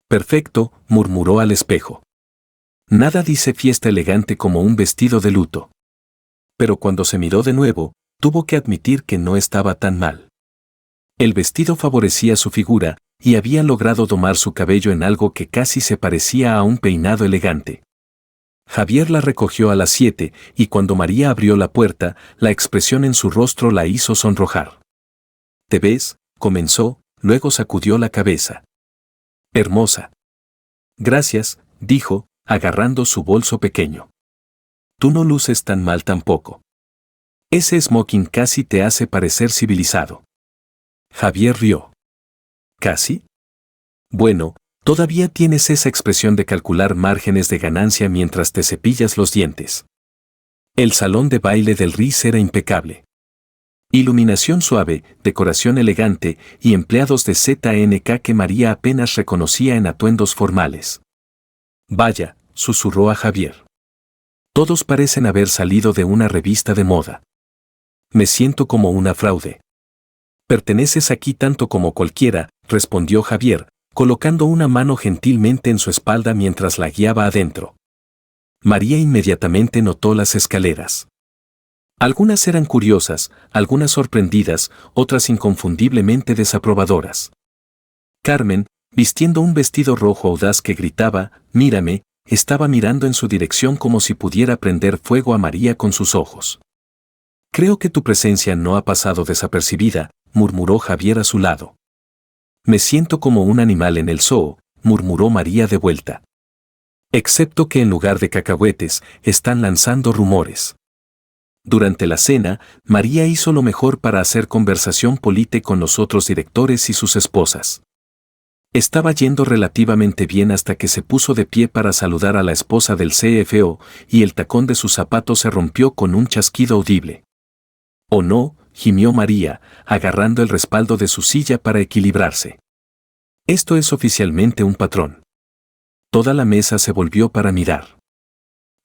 Perfecto, murmuró al espejo. Nada dice fiesta elegante como un vestido de luto. Pero cuando se miró de nuevo, tuvo que admitir que no estaba tan mal. El vestido favorecía su figura, y había logrado domar su cabello en algo que casi se parecía a un peinado elegante. Javier la recogió a las 7, y cuando María abrió la puerta, la expresión en su rostro la hizo sonrojar. ¿Te ves?, comenzó, luego sacudió la cabeza. Hermosa. Gracias, dijo, agarrando su bolso pequeño. Tú no luces tan mal tampoco. Ese smoking casi te hace parecer civilizado. Javier rió. ¿Casi? Bueno, todavía tienes esa expresión de calcular márgenes de ganancia mientras te cepillas los dientes. El salón de baile del RIS era impecable. Iluminación suave, decoración elegante y empleados de ZNK que María apenas reconocía en atuendos formales. Vaya, susurró a Javier. Todos parecen haber salido de una revista de moda. Me siento como una fraude. Perteneces aquí tanto como cualquiera, respondió Javier, colocando una mano gentilmente en su espalda mientras la guiaba adentro. María inmediatamente notó las escaleras. Algunas eran curiosas, algunas sorprendidas, otras inconfundiblemente desaprobadoras. Carmen, vistiendo un vestido rojo audaz que gritaba, «Mírame», estaba mirando en su dirección como si pudiera prender fuego a María con sus ojos. «Creo que tu presencia no ha pasado desapercibida», murmuró Javier a su lado. «Me siento como un animal en el zoo», murmuró María de vuelta. «Excepto que en lugar de cacahuetes, están lanzando rumores». Durante la cena, María hizo lo mejor para hacer conversación polite con los otros directores y sus esposas. Estaba yendo relativamente bien hasta que se puso de pie para saludar a la esposa del CFO, y el tacón de sus zapatos se rompió con un chasquido audible. «Oh no», gimió María, agarrando el respaldo de su silla para equilibrarse. «Esto es oficialmente un patrón». Toda la mesa se volvió para mirar.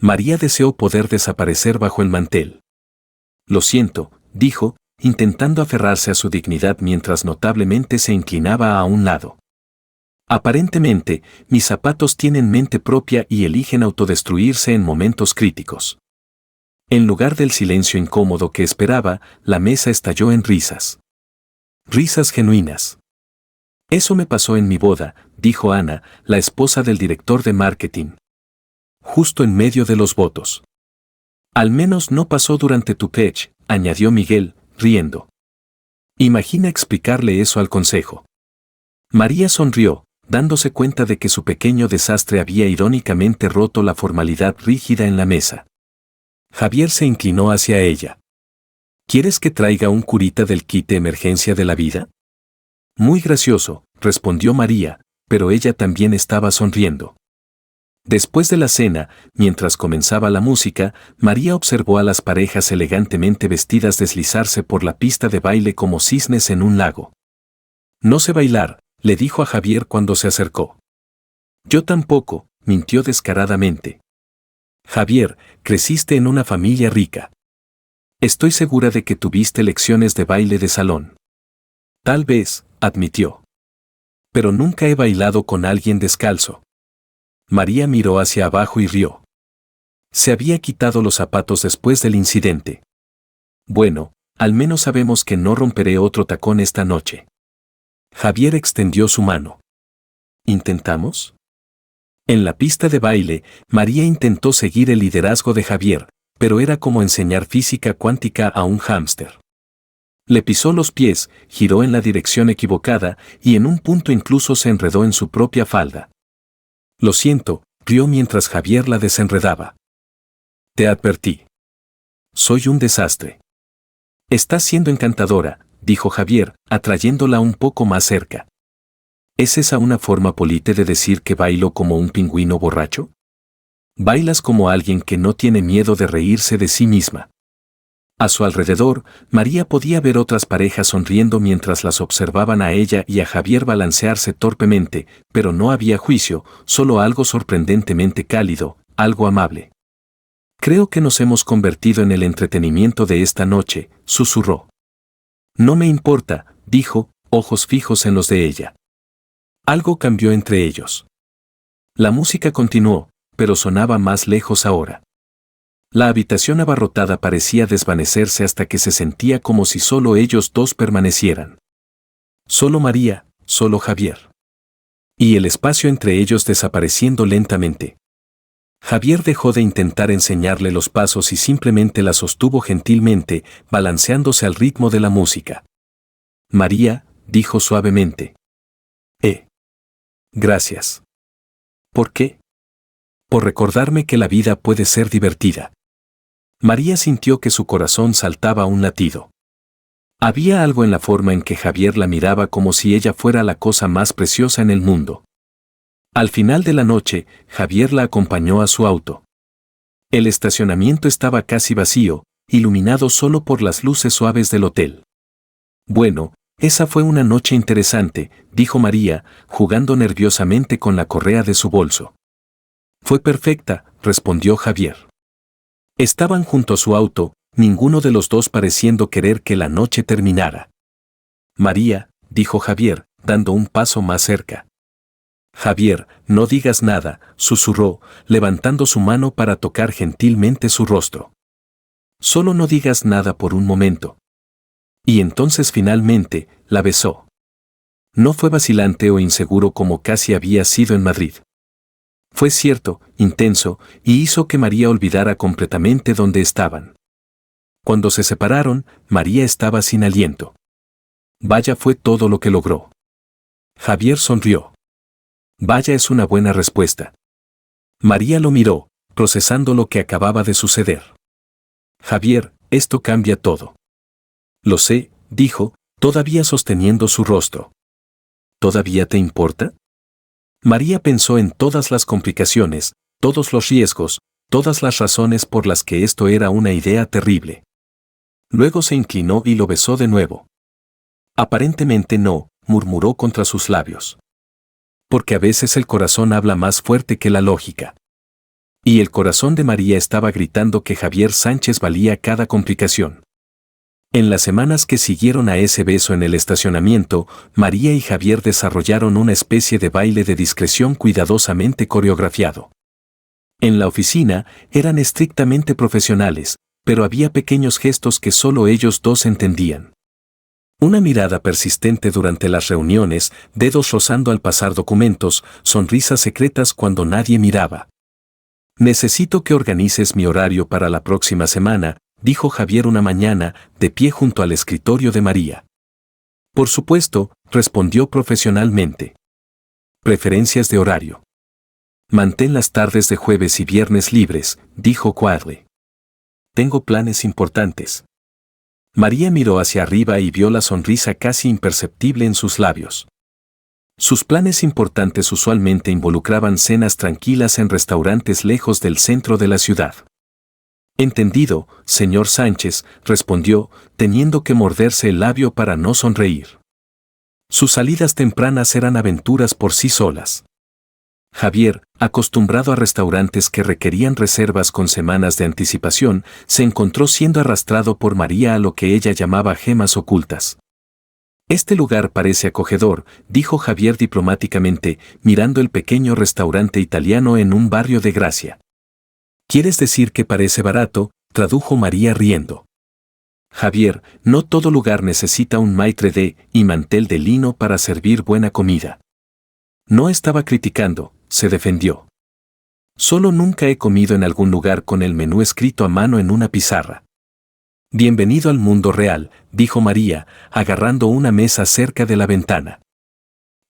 María deseó poder desaparecer bajo el mantel. «Lo siento», dijo, intentando aferrarse a su dignidad mientras notablemente se inclinaba a un lado. Aparentemente, mis zapatos tienen mente propia y eligen autodestruirse en momentos críticos. En lugar del silencio incómodo que esperaba, la mesa estalló en risas. Risas genuinas. Eso me pasó en mi boda, dijo Ana, la esposa del director de marketing. Justo en medio de los votos. Al menos no pasó durante tu pitch, añadió Miguel, riendo. Imagina explicarle eso al consejo. María sonrió, dándose cuenta de que su pequeño desastre había irónicamente roto la formalidad rígida en la mesa. Javier se inclinó hacia ella. ¿Quieres que traiga un curita del kit de emergencia de la vida? Muy gracioso, respondió María, pero ella también estaba sonriendo. Después de la cena, mientras comenzaba la música, María observó a las parejas elegantemente vestidas deslizarse por la pista de baile como cisnes en un lago. No sé bailar, le dijo a Javier cuando se acercó. Yo tampoco, mintió descaradamente. Javier, creciste en una familia rica. Estoy segura de que tuviste lecciones de baile de salón. Tal vez, admitió. Pero nunca he bailado con alguien descalzo. María miró hacia abajo y rió. Se había quitado los zapatos después del incidente. Bueno, al menos sabemos que no romperé otro tacón esta noche. Javier extendió su mano. ¿Intentamos? En la pista de baile, María intentó seguir el liderazgo de Javier, pero era como enseñar física cuántica a un hámster. Le pisó los pies, giró en la dirección equivocada y en un punto incluso se enredó en su propia falda. Lo siento, rió mientras Javier la desenredaba. Te advertí. Soy un desastre. Estás siendo encantadora, dijo Javier, atrayéndola un poco más cerca. ¿Es esa una forma polite de decir que bailo como un pingüino borracho? Bailas como alguien que no tiene miedo de reírse de sí misma. A su alrededor, María podía ver otras parejas sonriendo mientras las observaban a ella y a Javier balancearse torpemente, pero no había juicio, solo algo sorprendentemente cálido, algo amable. Creo que nos hemos convertido en el entretenimiento de esta noche, susurró. No me importa, dijo, ojos fijos en los de ella. Algo cambió entre ellos. La música continuó, pero sonaba más lejos ahora. La habitación abarrotada parecía desvanecerse hasta que se sentía como si solo ellos dos permanecieran. Solo María, solo Javier. Y el espacio entre ellos desapareciendo lentamente. Javier dejó de intentar enseñarle los pasos y simplemente la sostuvo gentilmente, balanceándose al ritmo de la música. María, dijo suavemente. Gracias. ¿Por qué? Por recordarme que la vida puede ser divertida. María sintió que su corazón saltaba un latido. Había algo en la forma en que Javier la miraba como si ella fuera la cosa más preciosa en el mundo. Al final de la noche, Javier la acompañó a su auto. El estacionamiento estaba casi vacío, iluminado solo por las luces suaves del hotel. Bueno, esa fue una noche interesante, dijo María, jugando nerviosamente con la correa de su bolso. Fue perfecta, respondió Javier. Estaban junto a su auto, ninguno de los dos pareciendo querer que la noche terminara. María, dijo Javier, dando un paso más cerca. Javier, no digas nada, susurró, levantando su mano para tocar gentilmente su rostro. Solo no digas nada por un momento. Y entonces finalmente, la besó. No fue vacilante o inseguro como casi había sido en Madrid. Fue cierto, intenso, y hizo que María olvidara completamente dónde estaban. Cuando se separaron, María estaba sin aliento. Vaya fue todo lo que logró. Javier sonrió. Vaya es una buena respuesta. María lo miró, procesando lo que acababa de suceder. Javier, esto cambia todo. Lo sé, dijo, todavía sosteniendo su rostro. ¿Todavía te importa? María pensó en todas las complicaciones, todos los riesgos, todas las razones por las que esto era una idea terrible. Luego se inclinó y lo besó de nuevo. Aparentemente no, murmuró contra sus labios. Porque a veces el corazón habla más fuerte que la lógica. Y el corazón de María estaba gritando que Javier Sánchez valía cada complicación. En las semanas que siguieron a ese beso en el estacionamiento, María y Javier desarrollaron una especie de baile de discreción cuidadosamente coreografiado. En la oficina eran estrictamente profesionales, pero había pequeños gestos que solo ellos dos entendían. Una mirada persistente durante las reuniones, dedos rozando al pasar documentos, sonrisas secretas cuando nadie miraba. Necesito que organices mi horario para la próxima semana, dijo Javier una mañana, de pie junto al escritorio de María. Por supuesto, respondió profesionalmente. Preferencias de horario. Mantén las tardes de jueves y viernes libres, dijo Quadre. Tengo planes importantes. María miró hacia arriba y vio la sonrisa casi imperceptible en sus labios. Sus planes importantes usualmente involucraban cenas tranquilas en restaurantes lejos del centro de la ciudad. Entendido, señor Sánchez, respondió, teniendo que morderse el labio para no sonreír. Sus salidas tempranas eran aventuras por sí solas. Javier, acostumbrado a restaurantes que requerían reservas con semanas de anticipación, se encontró siendo arrastrado por María a lo que ella llamaba gemas ocultas. Este lugar parece acogedor, dijo Javier diplomáticamente, mirando el pequeño restaurante italiano en un barrio de Gracia. ¿Quieres decir que parece barato?, tradujo María riendo. Javier, no todo lugar necesita un maitre d' y mantel de lino para servir buena comida. No estaba criticando, se defendió. Solo nunca he comido en algún lugar con el menú escrito a mano en una pizarra. Bienvenido al mundo real, dijo María, agarrando una mesa cerca de la ventana.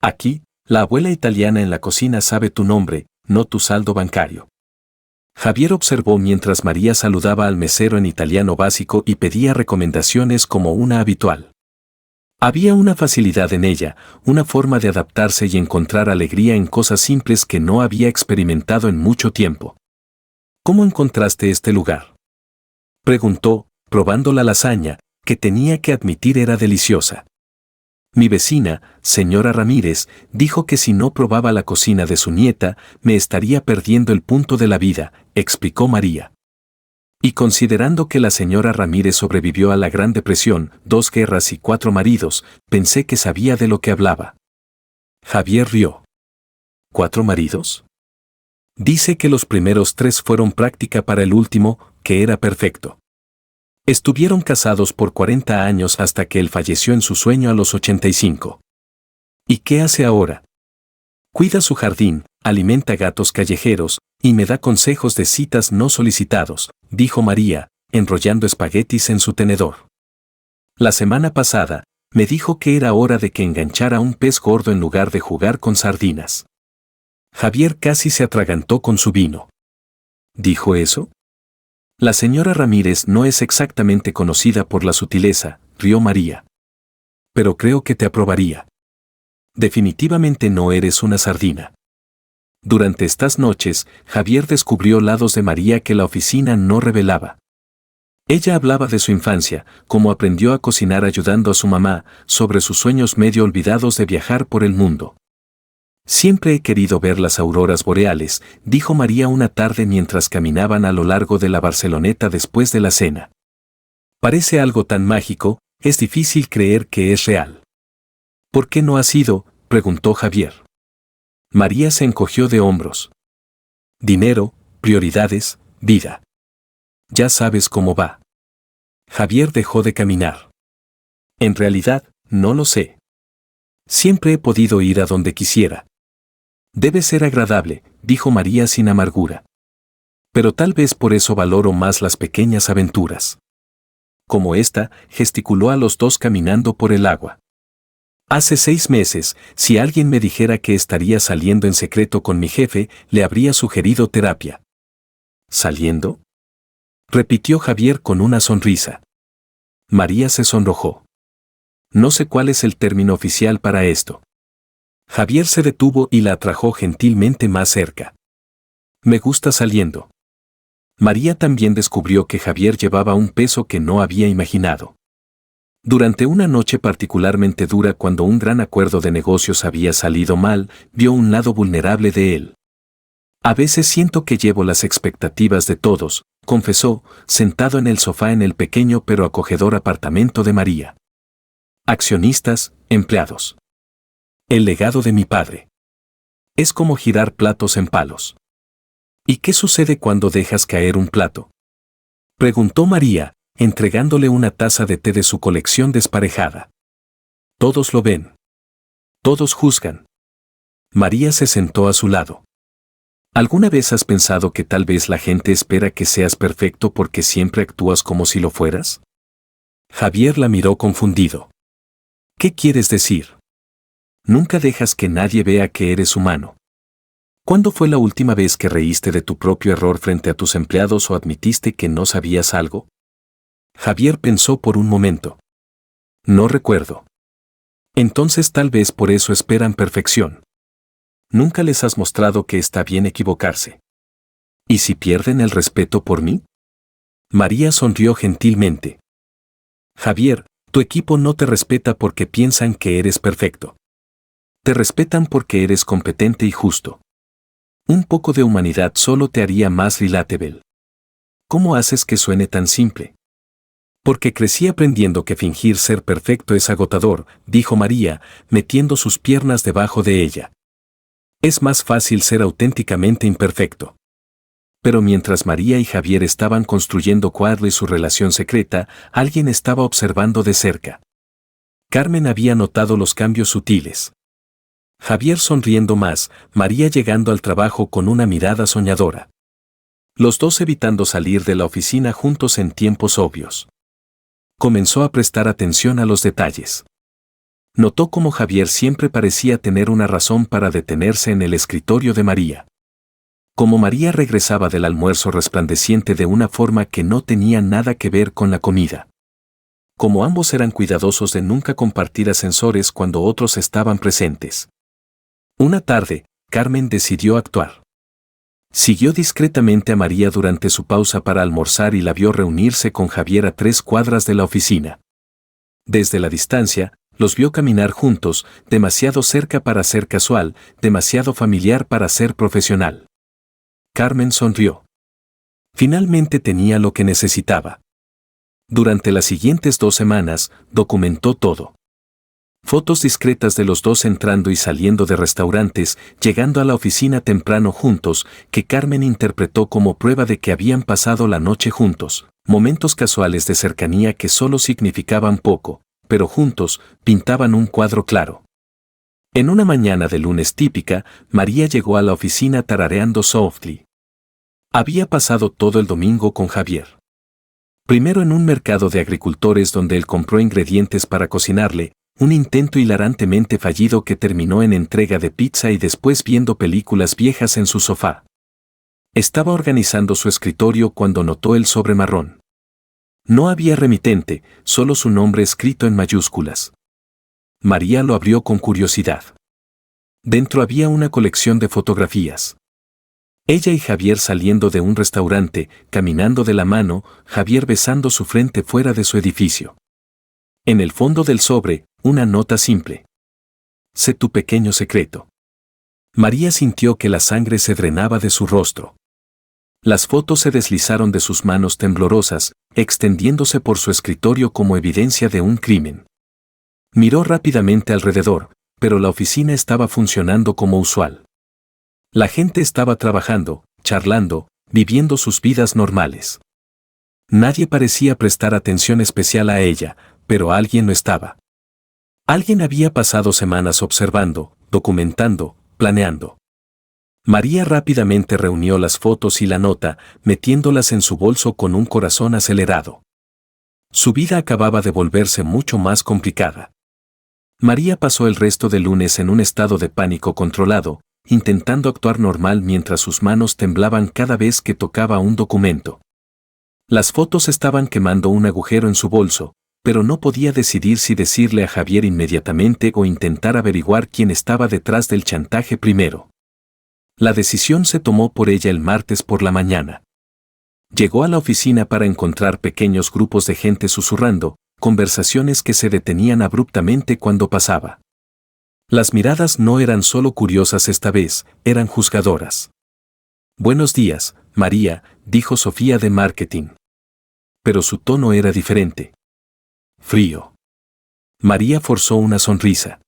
Aquí, la abuela italiana en la cocina sabe tu nombre, no tu saldo bancario. Javier observó mientras María saludaba al mesero en italiano básico y pedía recomendaciones como una habitual. Había una facilidad en ella, una forma de adaptarse y encontrar alegría en cosas simples que no había experimentado en mucho tiempo. ¿Cómo encontraste este lugar?, preguntó, probando la lasaña, que tenía que admitir era deliciosa. Mi vecina, señora Ramírez, dijo que si no probaba la cocina de su nieta, me estaría perdiendo el punto de la vida, explicó María. Y considerando que la señora Ramírez sobrevivió a la Gran Depresión, 2 guerras y 4 maridos, pensé que sabía de lo que hablaba. Javier rió. ¿4 maridos? Dice que los primeros 3 fueron práctica para el último, que era perfecto. Estuvieron casados por 40 años hasta que él falleció en su sueño a los 85. ¿Y qué hace ahora? Cuida su jardín, alimenta gatos callejeros, y me da consejos de citas no solicitados, dijo María, enrollando espaguetis en su tenedor. La semana pasada, me dijo que era hora de que enganchara un pez gordo en lugar de jugar con sardinas. Javier casi se atragantó con su vino. ¿Dijo eso? La señora Ramírez no es exactamente conocida por la sutileza, rió María. Pero creo que te aprobaría. Definitivamente no eres una sardina. Durante estas noches, Javier descubrió lados de María que la oficina no revelaba. Ella hablaba de su infancia, cómo aprendió a cocinar ayudando a su mamá, sobre sus sueños medio olvidados de viajar por el mundo. Siempre he querido ver las auroras boreales, dijo María una tarde mientras caminaban a lo largo de la Barceloneta después de la cena. Parece algo tan mágico, es difícil creer que es real. ¿Por qué no has ido?, preguntó Javier. María se encogió de hombros. Dinero, prioridades, vida. Ya sabes cómo va. Javier dejó de caminar. En realidad, no lo sé. Siempre he podido ir a donde quisiera. Debe ser agradable, dijo María sin amargura. Pero tal vez por eso valoro más las pequeñas aventuras. Como esta, gesticuló a los dos caminando por el agua. Hace 6 meses, si alguien me dijera que estaría saliendo en secreto con mi jefe, le habría sugerido terapia. ¿Saliendo?, repitió Javier con una sonrisa. María se sonrojó. No sé cuál es el término oficial para esto. Javier se detuvo y la atrajo gentilmente más cerca. Me gusta saliendo. María también descubrió que Javier llevaba un peso que no había imaginado. Durante una noche particularmente dura cuando un gran acuerdo de negocios había salido mal, vio un lado vulnerable de él. A veces siento que llevo las expectativas de todos, confesó, sentado en el sofá en el pequeño pero acogedor apartamento de María. Accionistas, empleados. El legado de mi padre. Es como girar platos en palos. ¿Y qué sucede cuando dejas caer un plato?, preguntó María, entregándole una taza de té de su colección desparejada. Todos lo ven. Todos juzgan. María se sentó a su lado. ¿Alguna vez has pensado que tal vez la gente espera que seas perfecto porque siempre actúas como si lo fueras? Javier la miró confundido. ¿Qué quieres decir? Nunca dejas que nadie vea que eres humano. ¿Cuándo fue la última vez que reíste de tu propio error frente a tus empleados o admitiste que no sabías algo? Javier pensó por un momento. No recuerdo. Entonces tal vez por eso esperan perfección. ¿Nunca les has mostrado que está bien equivocarse? ¿Y si pierden el respeto por mí? María sonrió gentilmente. Javier, tu equipo no te respeta porque piensan que eres perfecto. Te respetan porque eres competente y justo. Un poco de humanidad solo te haría más relatable. ¿Cómo haces que suene tan simple? Porque crecí aprendiendo que fingir ser perfecto es agotador, dijo María, metiendo sus piernas debajo de ella. Es más fácil ser auténticamente imperfecto. Pero mientras María y Javier estaban construyendo cuadro y su relación secreta, alguien estaba observando de cerca. Carmen había notado los cambios sutiles. Javier sonriendo más, María llegando al trabajo con una mirada soñadora. Los dos evitando salir de la oficina juntos en tiempos obvios. Comenzó a prestar atención a los detalles. Notó cómo Javier siempre parecía tener una razón para detenerse en el escritorio de María. Como María regresaba del almuerzo resplandeciente de una forma que no tenía nada que ver con la comida. Como ambos eran cuidadosos de nunca compartir ascensores cuando otros estaban presentes. Una tarde, Carmen decidió actuar. Siguió discretamente a María durante su pausa para almorzar y la vio reunirse con Javier a 3 cuadras de la oficina. Desde la distancia, los vio caminar juntos, demasiado cerca para ser casual, demasiado familiar para ser profesional. Carmen sonrió. Finalmente tenía lo que necesitaba. Durante las siguientes 2 semanas, documentó todo. Fotos discretas de los dos entrando y saliendo de restaurantes, llegando a la oficina temprano juntos, que Carmen interpretó como prueba de que habían pasado la noche juntos, momentos casuales de cercanía que solo significaban poco, pero juntos pintaban un cuadro claro. En una mañana de lunes típica, María llegó a la oficina tarareando softly. Había pasado todo el domingo con Javier. Primero en un mercado de agricultores donde él compró ingredientes para cocinarle, un intento hilarantemente fallido que terminó en entrega de pizza y después viendo películas viejas en su sofá. Estaba organizando su escritorio cuando notó el sobre marrón. No había remitente, solo su nombre escrito en mayúsculas. María lo abrió con curiosidad. Dentro había una colección de fotografías. Ella y Javier saliendo de un restaurante, caminando de la mano, Javier besando su frente fuera de su edificio. En el fondo del sobre, una nota simple. Sé tu pequeño secreto. María sintió que la sangre se drenaba de su rostro. Las fotos se deslizaron de sus manos temblorosas, extendiéndose por su escritorio como evidencia de un crimen. Miró rápidamente alrededor, pero la oficina estaba funcionando como usual. La gente estaba trabajando, charlando, viviendo sus vidas normales. Nadie parecía prestar atención especial a ella, pero alguien lo estaba. Alguien había pasado semanas observando, documentando, planeando. María rápidamente reunió las fotos y la nota, metiéndolas en su bolso con un corazón acelerado. Su vida acababa de volverse mucho más complicada. María pasó el resto del lunes en un estado de pánico controlado, intentando actuar normal mientras sus manos temblaban cada vez que tocaba un documento. Las fotos estaban quemando un agujero en su bolso, pero no podía decidir si decirle a Javier inmediatamente o intentar averiguar quién estaba detrás del chantaje primero. La decisión se tomó por ella el martes por la mañana. Llegó a la oficina para encontrar pequeños grupos de gente susurrando, conversaciones que se detenían abruptamente cuando pasaba. Las miradas no eran solo curiosas esta vez, eran juzgadoras. Buenos días, María, dijo Sofía de marketing. Pero su tono era diferente. Frío. María forzó una sonrisa.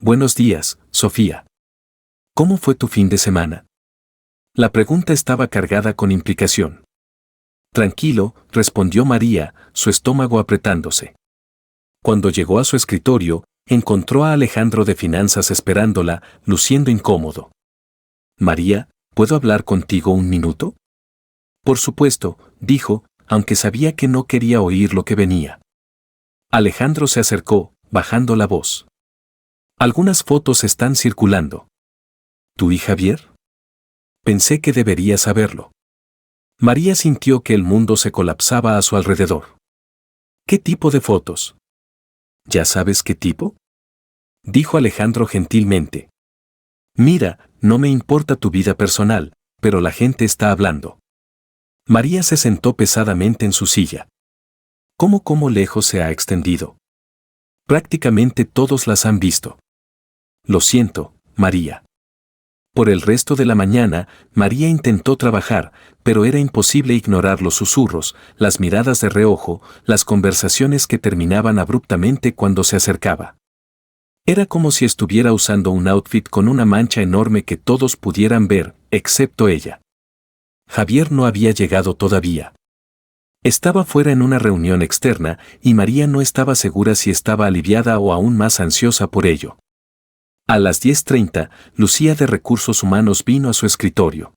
Buenos días, Sofía. ¿Cómo fue tu fin de semana? La pregunta estaba cargada con implicación. Tranquilo, respondió María, su estómago apretándose. Cuando llegó a su escritorio, encontró a Alejandro de finanzas esperándola, luciendo incómodo. María, ¿puedo hablar contigo un minuto? Por supuesto, dijo, aunque sabía que no quería oír lo que venía. Alejandro se acercó, bajando la voz. Algunas fotos están circulando. ¿Tú y Javier? Pensé que deberías saberlo. María sintió que el mundo se colapsaba a su alrededor. ¿Qué tipo de fotos? ¿Ya sabes qué tipo? Dijo Alejandro gentilmente. Mira, no me importa tu vida personal, pero la gente está hablando. María se sentó pesadamente en su silla. ¿Cómo lejos se ha extendido? Prácticamente todos las han visto. Lo siento, María. Por el resto de la mañana, María intentó trabajar, pero era imposible ignorar los susurros, las miradas de reojo, las conversaciones que terminaban abruptamente cuando se acercaba. Era como si estuviera usando un outfit con una mancha enorme que todos pudieran ver, excepto ella. Javier no había llegado todavía. Estaba fuera en una reunión externa y María no estaba segura si estaba aliviada o aún más ansiosa por ello. A las 10:30, Lucía de Recursos Humanos vino a su escritorio.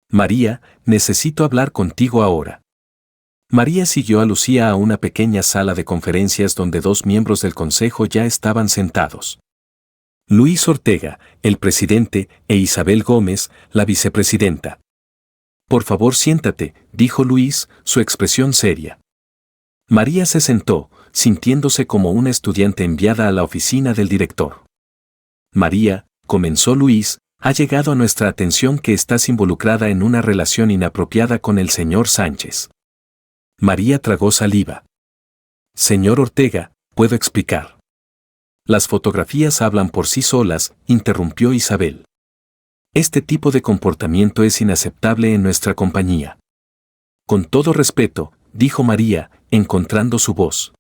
María, necesito hablar contigo ahora. María siguió a Lucía a una pequeña sala de conferencias donde 2 miembros del consejo ya estaban sentados. Luis Ortega, el presidente, e Isabel Gómez, la vicepresidenta. Por favor, siéntate, dijo Luis, su expresión seria. María se sentó, sintiéndose como una estudiante enviada a la oficina del director. María, comenzó Luis, ha llegado a nuestra atención que estás involucrada en una relación inapropiada con el señor Sánchez. María tragó saliva. Señor Ortega, ¿puedo explicar? Las fotografías hablan por sí solas, interrumpió Isabel. Este tipo de comportamiento es inaceptable en nuestra compañía. Con todo respeto, dijo María, encontrando su voz.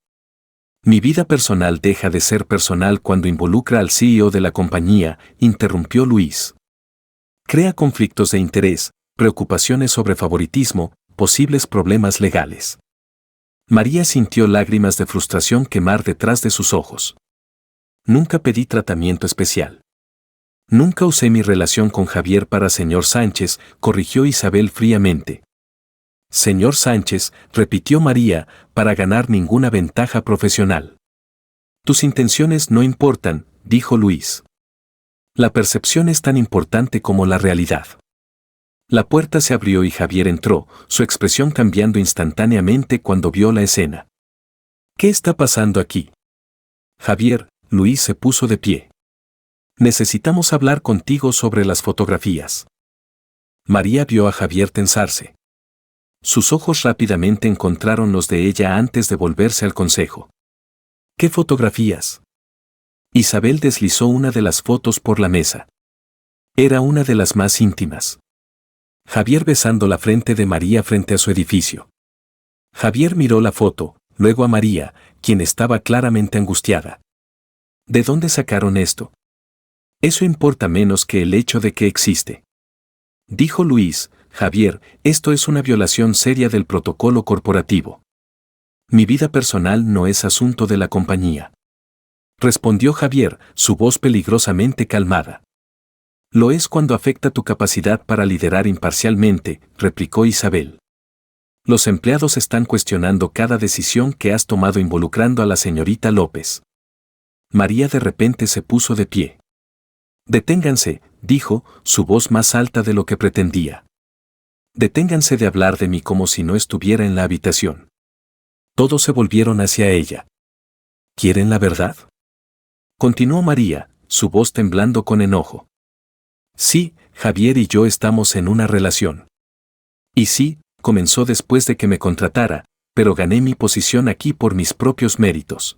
Mi vida personal deja de ser personal cuando involucra al CEO de la compañía, interrumpió Luis. Crea conflictos de interés, preocupaciones sobre favoritismo, posibles problemas legales. María sintió lágrimas de frustración quemar detrás de sus ojos. Nunca pedí tratamiento especial. Nunca usé mi relación con Javier para señor Sánchez, corrigió Isabel fríamente. Señor Sánchez, repitió María, para ganar ninguna ventaja profesional. Tus intenciones no importan, dijo Luis. La percepción es tan importante como la realidad. La puerta se abrió y Javier entró, su expresión cambiando instantáneamente cuando vio la escena. ¿Qué está pasando aquí? Javier, Luis se puso de pie. Necesitamos hablar contigo sobre las fotografías. María vio a Javier tensarse. Sus ojos rápidamente encontraron los de ella antes de volverse al consejo. ¿Qué fotografías? Isabel deslizó una de las fotos por la mesa. Era una de las más íntimas. Javier besando la frente de María frente a su edificio. Javier miró la foto, luego a María, quien estaba claramente angustiada. ¿De dónde sacaron esto? Eso importa menos que el hecho de que existe. Dijo Luis, Javier, esto es una violación seria del protocolo corporativo. Mi vida personal no es asunto de la compañía. Respondió Javier, su voz peligrosamente calmada. Lo es cuando afecta tu capacidad para liderar imparcialmente, replicó Isabel. Los empleados están cuestionando cada decisión que has tomado involucrando a la señorita López. María de repente se puso de pie. Deténganse, dijo, su voz más alta de lo que pretendía. Deténganse de hablar de mí como si no estuviera en la habitación. Todos se volvieron hacia ella. ¿Quieren la verdad? Continuó María, su voz temblando con enojo. Sí, Javier y yo estamos en una relación. Y sí, comenzó después de que me contratara, pero gané mi posición aquí por mis propios méritos.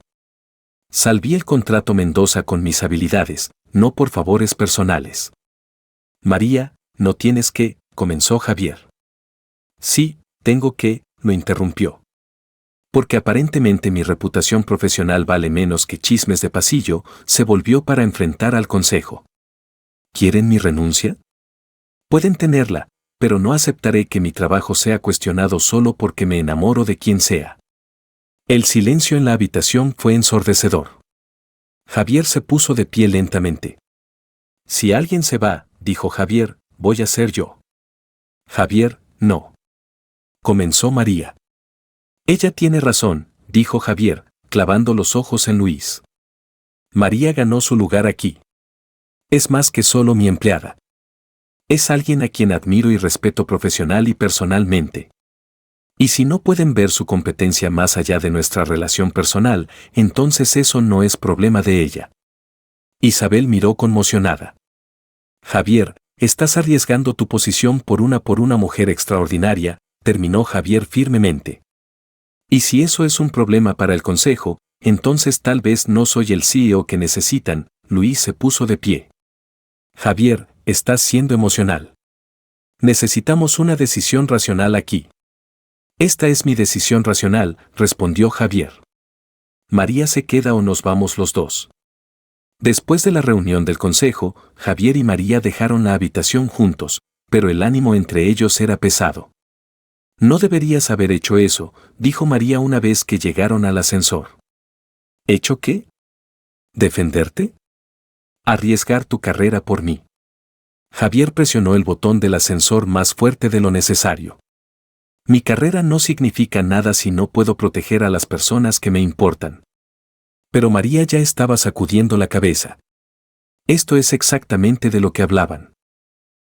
Salví el contrato Mendoza con mis habilidades, no por favores personales. María, no tienes que, comenzó Javier. Sí, tengo que, lo interrumpió. Porque aparentemente mi reputación profesional vale menos que chismes de pasillo, se volvió para enfrentar al consejo. ¿Quieren mi renuncia? Pueden tenerla, pero no aceptaré que mi trabajo sea cuestionado solo porque me enamoro de quien sea. El silencio en la habitación fue ensordecedor. Javier se puso de pie lentamente. Si alguien se va, dijo Javier, voy a ser yo. Javier, no. Comenzó María. Ella tiene razón, dijo Javier, clavando los ojos en Luis. María ganó su lugar aquí. Es más que solo mi empleada. Es alguien a quien admiro y respeto profesional y personalmente. Y si no pueden ver su competencia más allá de nuestra relación personal, entonces eso no es problema de ella. Isabel miró conmocionada. Javier, estás arriesgando tu posición por una mujer extraordinaria, terminó Javier firmemente. Y si eso es un problema para el consejo, entonces tal vez no soy el CEO que necesitan. Luis se puso de pie. Javier, estás siendo emocional. Necesitamos una decisión racional aquí. Esta es mi decisión racional, respondió Javier. María se queda o nos vamos los dos. Después de la reunión del consejo, Javier y María dejaron la habitación juntos, pero el ánimo entre ellos era pesado. No deberías haber hecho eso, dijo María una vez que llegaron al ascensor. ¿Hecho qué? ¿Defenderte? Arriesgar tu carrera por mí. Javier presionó el botón del ascensor más fuerte de lo necesario. Mi carrera no significa nada si no puedo proteger a las personas que me importan. Pero María ya estaba sacudiendo la cabeza. Esto es exactamente de lo que hablaban.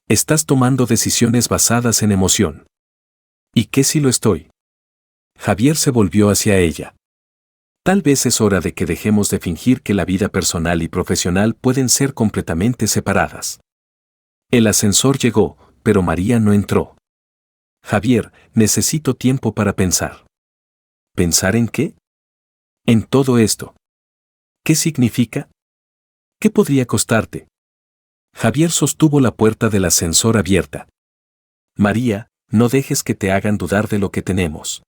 Estás tomando decisiones basadas en emoción. ¿Y qué si lo estoy? Javier se volvió hacia ella. Tal vez es hora de que dejemos de fingir que la vida personal y profesional pueden ser completamente separadas. El ascensor llegó, pero María no entró. Javier, necesito tiempo para pensar. ¿Pensar en qué? En todo esto. ¿Qué significa? ¿Qué podría costarte? Javier sostuvo la puerta del ascensor abierta. María, no dejes que te hagan dudar de lo que tenemos.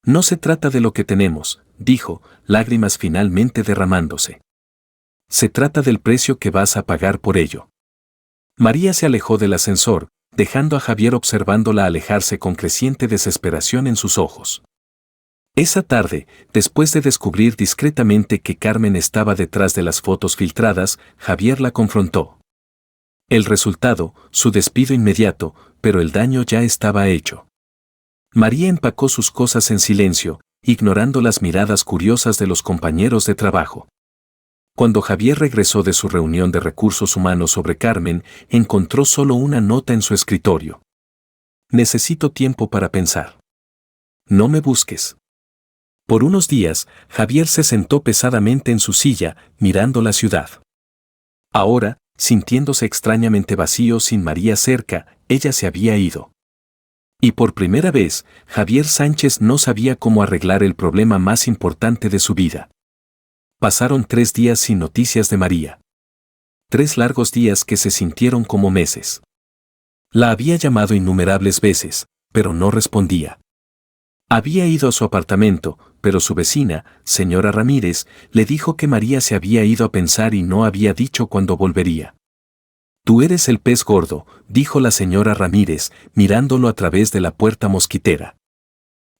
No se trata de lo que tenemos, dijo, lágrimas finalmente derramándose. Se trata del precio que vas a pagar por ello. María se alejó del ascensor, dejando a Javier observándola alejarse con creciente desesperación en sus ojos. Esa tarde, después de descubrir discretamente que Carmen estaba detrás de las fotos filtradas, Javier la confrontó. El resultado, su despido inmediato, pero el daño ya estaba hecho. María empacó sus cosas en silencio, ignorando las miradas curiosas de los compañeros de trabajo. Cuando Javier regresó de su reunión de recursos humanos sobre Carmen, encontró solo una nota en su escritorio. Necesito tiempo para pensar. No me busques. Por unos días, Javier se sentó pesadamente en su silla, mirando la ciudad. Ahora, sintiéndose extrañamente vacío sin María cerca, ella se había ido. Y por primera vez, Javier Sánchez no sabía cómo arreglar el problema más importante de su vida. Pasaron 3 días sin noticias de María. 3 largos días que se sintieron como meses. La había llamado innumerables veces, pero no respondía. Había ido a su apartamento, pero su vecina, señora Ramírez, le dijo que María se había ido a pensar y no había dicho cuándo volvería. Tú eres el pez gordo, dijo la señora Ramírez, mirándolo a través de la puerta mosquitera.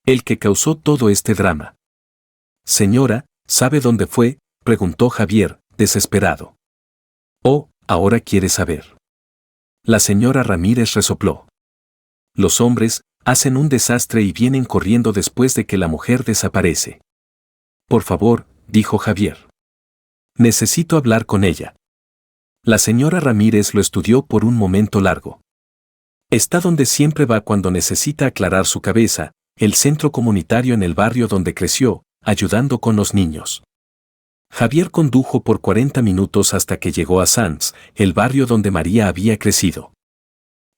El que causó todo este drama. Señora, ¿sabe dónde fue?, preguntó Javier, desesperado. Oh, ahora quiere saber. La señora Ramírez resopló. Los hombres hacen un desastre y vienen corriendo después de que la mujer desaparece. Por favor, dijo Javier. Necesito hablar con ella. La señora Ramírez lo estudió por un momento largo. Está donde siempre va cuando necesita aclarar su cabeza, el centro comunitario en el barrio donde creció, ayudando con los niños. Javier condujo por 40 minutos hasta que llegó a Sanz, el barrio donde María había crecido.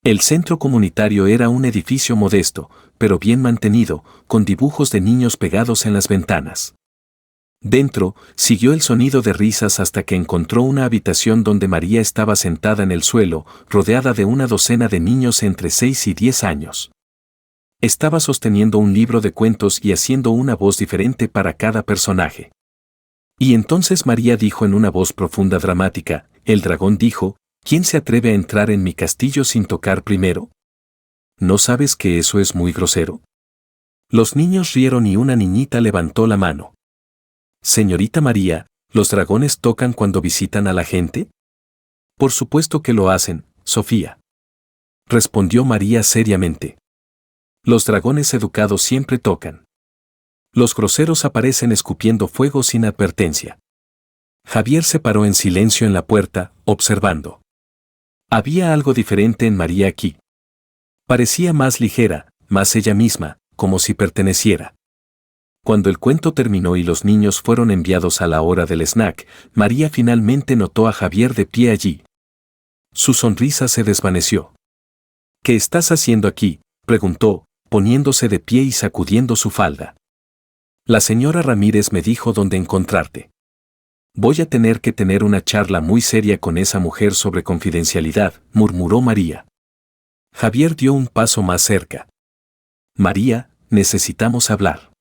El centro comunitario era un edificio modesto, pero bien mantenido, con dibujos de niños pegados en las ventanas. Dentro, siguió el sonido de risas hasta que encontró una habitación donde María estaba sentada en el suelo, rodeada de una docena de niños entre 6 y 10 años. Estaba sosteniendo un libro de cuentos y haciendo una voz diferente para cada personaje. Y entonces María dijo en una voz profunda dramática, el dragón dijo, ¿quién se atreve a entrar en mi castillo sin tocar primero? ¿No sabes que eso es muy grosero? Los niños rieron y una niñita levantó la mano. Señorita María, ¿los dragones tocan cuando visitan a la gente? Por supuesto que lo hacen, Sofía. Respondió María seriamente. Los dragones educados siempre tocan. Los groseros aparecen escupiendo fuego sin advertencia. Javier se paró en silencio en la puerta, observando. Había algo diferente en María aquí. Parecía más ligera, más ella misma, como si perteneciera. Cuando el cuento terminó y los niños fueron enviados a la hora del snack, María finalmente notó a Javier de pie allí. Su sonrisa se desvaneció. ¿Qué estás haciendo aquí?, preguntó, poniéndose de pie y sacudiendo su falda. La señora Ramírez me dijo dónde encontrarte. Voy a tener que tener una charla muy seria con esa mujer sobre confidencialidad, murmuró María. Javier dio un paso más cerca. María, necesitamos hablar.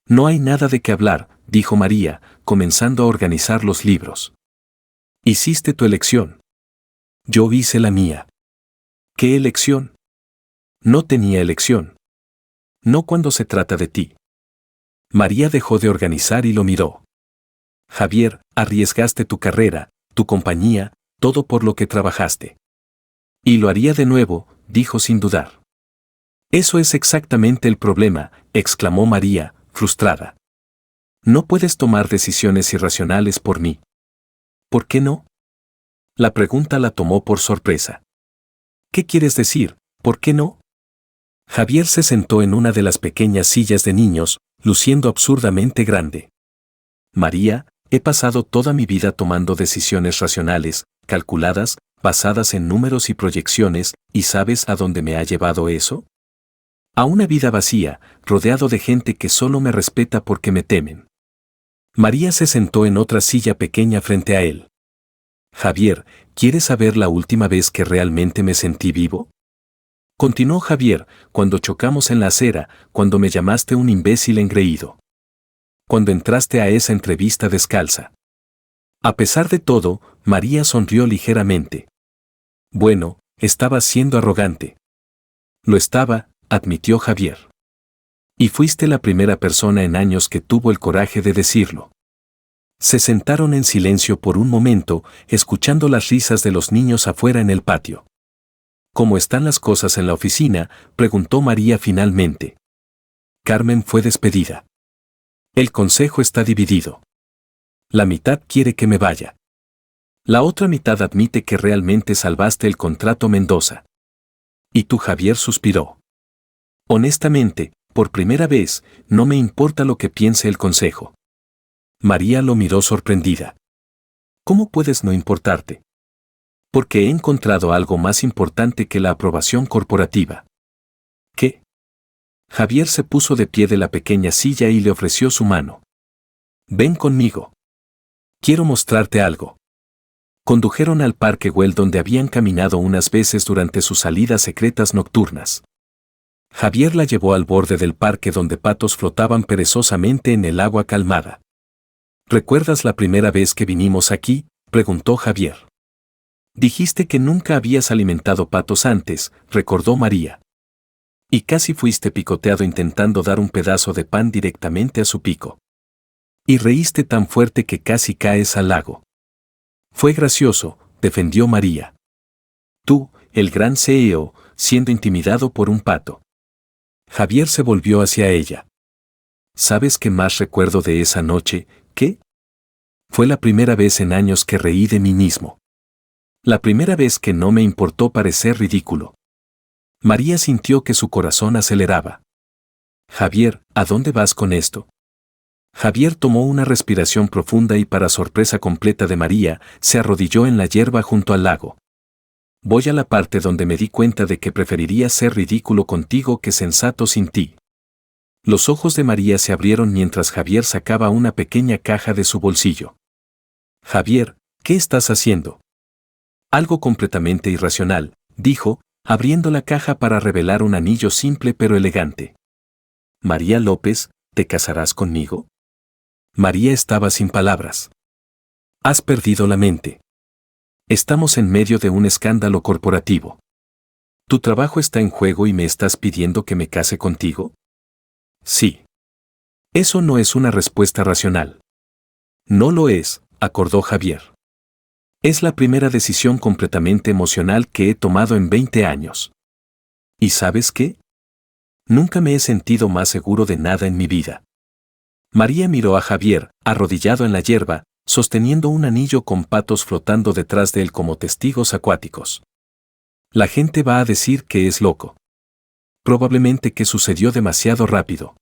No hay nada de qué hablar, dijo María, comenzando a organizar los libros. Hiciste tu elección. Yo hice la mía. ¿Qué elección? No tenía elección. No cuando se trata de ti. María dejó de organizar y lo miró. Javier, arriesgaste tu carrera, tu compañía, todo por lo que trabajaste. Y lo haría de nuevo, dijo sin dudar. Eso es exactamente el problema, exclamó María, frustrada. No puedes tomar decisiones irracionales por mí. ¿Por qué no? La pregunta la tomó por sorpresa. ¿Qué quieres decir? ¿Por qué no? Javier se sentó en una de las pequeñas sillas de niños, luciendo absurdamente grande. María, he pasado toda mi vida tomando decisiones racionales, calculadas, basadas en números y proyecciones, ¿y sabes a dónde me ha llevado eso? A una vida vacía, rodeado de gente que solo me respeta porque me temen. María se sentó en otra silla pequeña frente a él. Javier, ¿quieres saber la última vez que realmente me sentí vivo? Continuó Javier, cuando chocamos en la acera, cuando me llamaste un imbécil engreído. Cuando entraste a esa entrevista descalza. A pesar de todo, María sonrió ligeramente. Bueno, estabas siendo arrogante. Lo estaba, admitió Javier. Y fuiste la primera persona en años que tuvo el coraje de decirlo. Se sentaron en silencio por un momento, escuchando las risas de los niños afuera en el patio. ¿Cómo están las cosas en la oficina?, preguntó María finalmente. Carmen fue despedida. El consejo está dividido. La mitad quiere que me vaya. La otra mitad admite que realmente salvaste el contrato Mendoza. Y tú, Javier, suspiró. Honestamente, por primera vez, no me importa lo que piense el consejo. María lo miró sorprendida. ¿Cómo puedes no importarte? Porque he encontrado algo más importante que la aprobación corporativa. ¿Qué? Javier se puso de pie de la pequeña silla y le ofreció su mano. Ven conmigo. Quiero mostrarte algo. Condujeron al Parque Güell donde habían caminado unas veces durante sus salidas secretas nocturnas. Javier la llevó al borde del parque donde patos flotaban perezosamente en el agua calmada. ¿Recuerdas la primera vez que vinimos aquí?, preguntó Javier. Dijiste que nunca habías alimentado patos antes, recordó María. Y casi fuiste picoteado intentando dar un pedazo de pan directamente a su pico. Y reíste tan fuerte que casi caes al lago. Fue gracioso, defendió María. Tú, el gran CEO, siendo intimidado por un pato. Javier se volvió hacia ella. ¿Sabes qué más recuerdo de esa noche? ¿Qué? Fue la primera vez en años que reí de mí mismo. La primera vez que no me importó parecer ridículo. María sintió que su corazón aceleraba. Javier, ¿a dónde vas con esto? Javier tomó una respiración profunda y, para sorpresa completa de María, se arrodilló en la hierba junto al lago. Voy a la parte donde me di cuenta de que preferiría ser ridículo contigo que sensato sin ti. Los ojos de María se abrieron mientras Javier sacaba una pequeña caja de su bolsillo. Javier, ¿qué estás haciendo? Algo completamente irracional, dijo, abriendo la caja para revelar un anillo simple pero elegante. María López, ¿te casarás conmigo? María estaba sin palabras. Has perdido la mente. Estamos en medio de un escándalo corporativo. ¿Tu trabajo está en juego y me estás pidiendo que me case contigo? Sí. Eso no es una respuesta racional. No lo es, acordó Javier. Es la primera decisión completamente emocional que he tomado en 20 años. ¿Y sabes qué? Nunca me he sentido más seguro de nada en mi vida. María miró a Javier, arrodillado en la hierba, sosteniendo un anillo con patos flotando detrás de él como testigos acuáticos. La gente va a decir que es loco. Probablemente que sucedió demasiado rápido.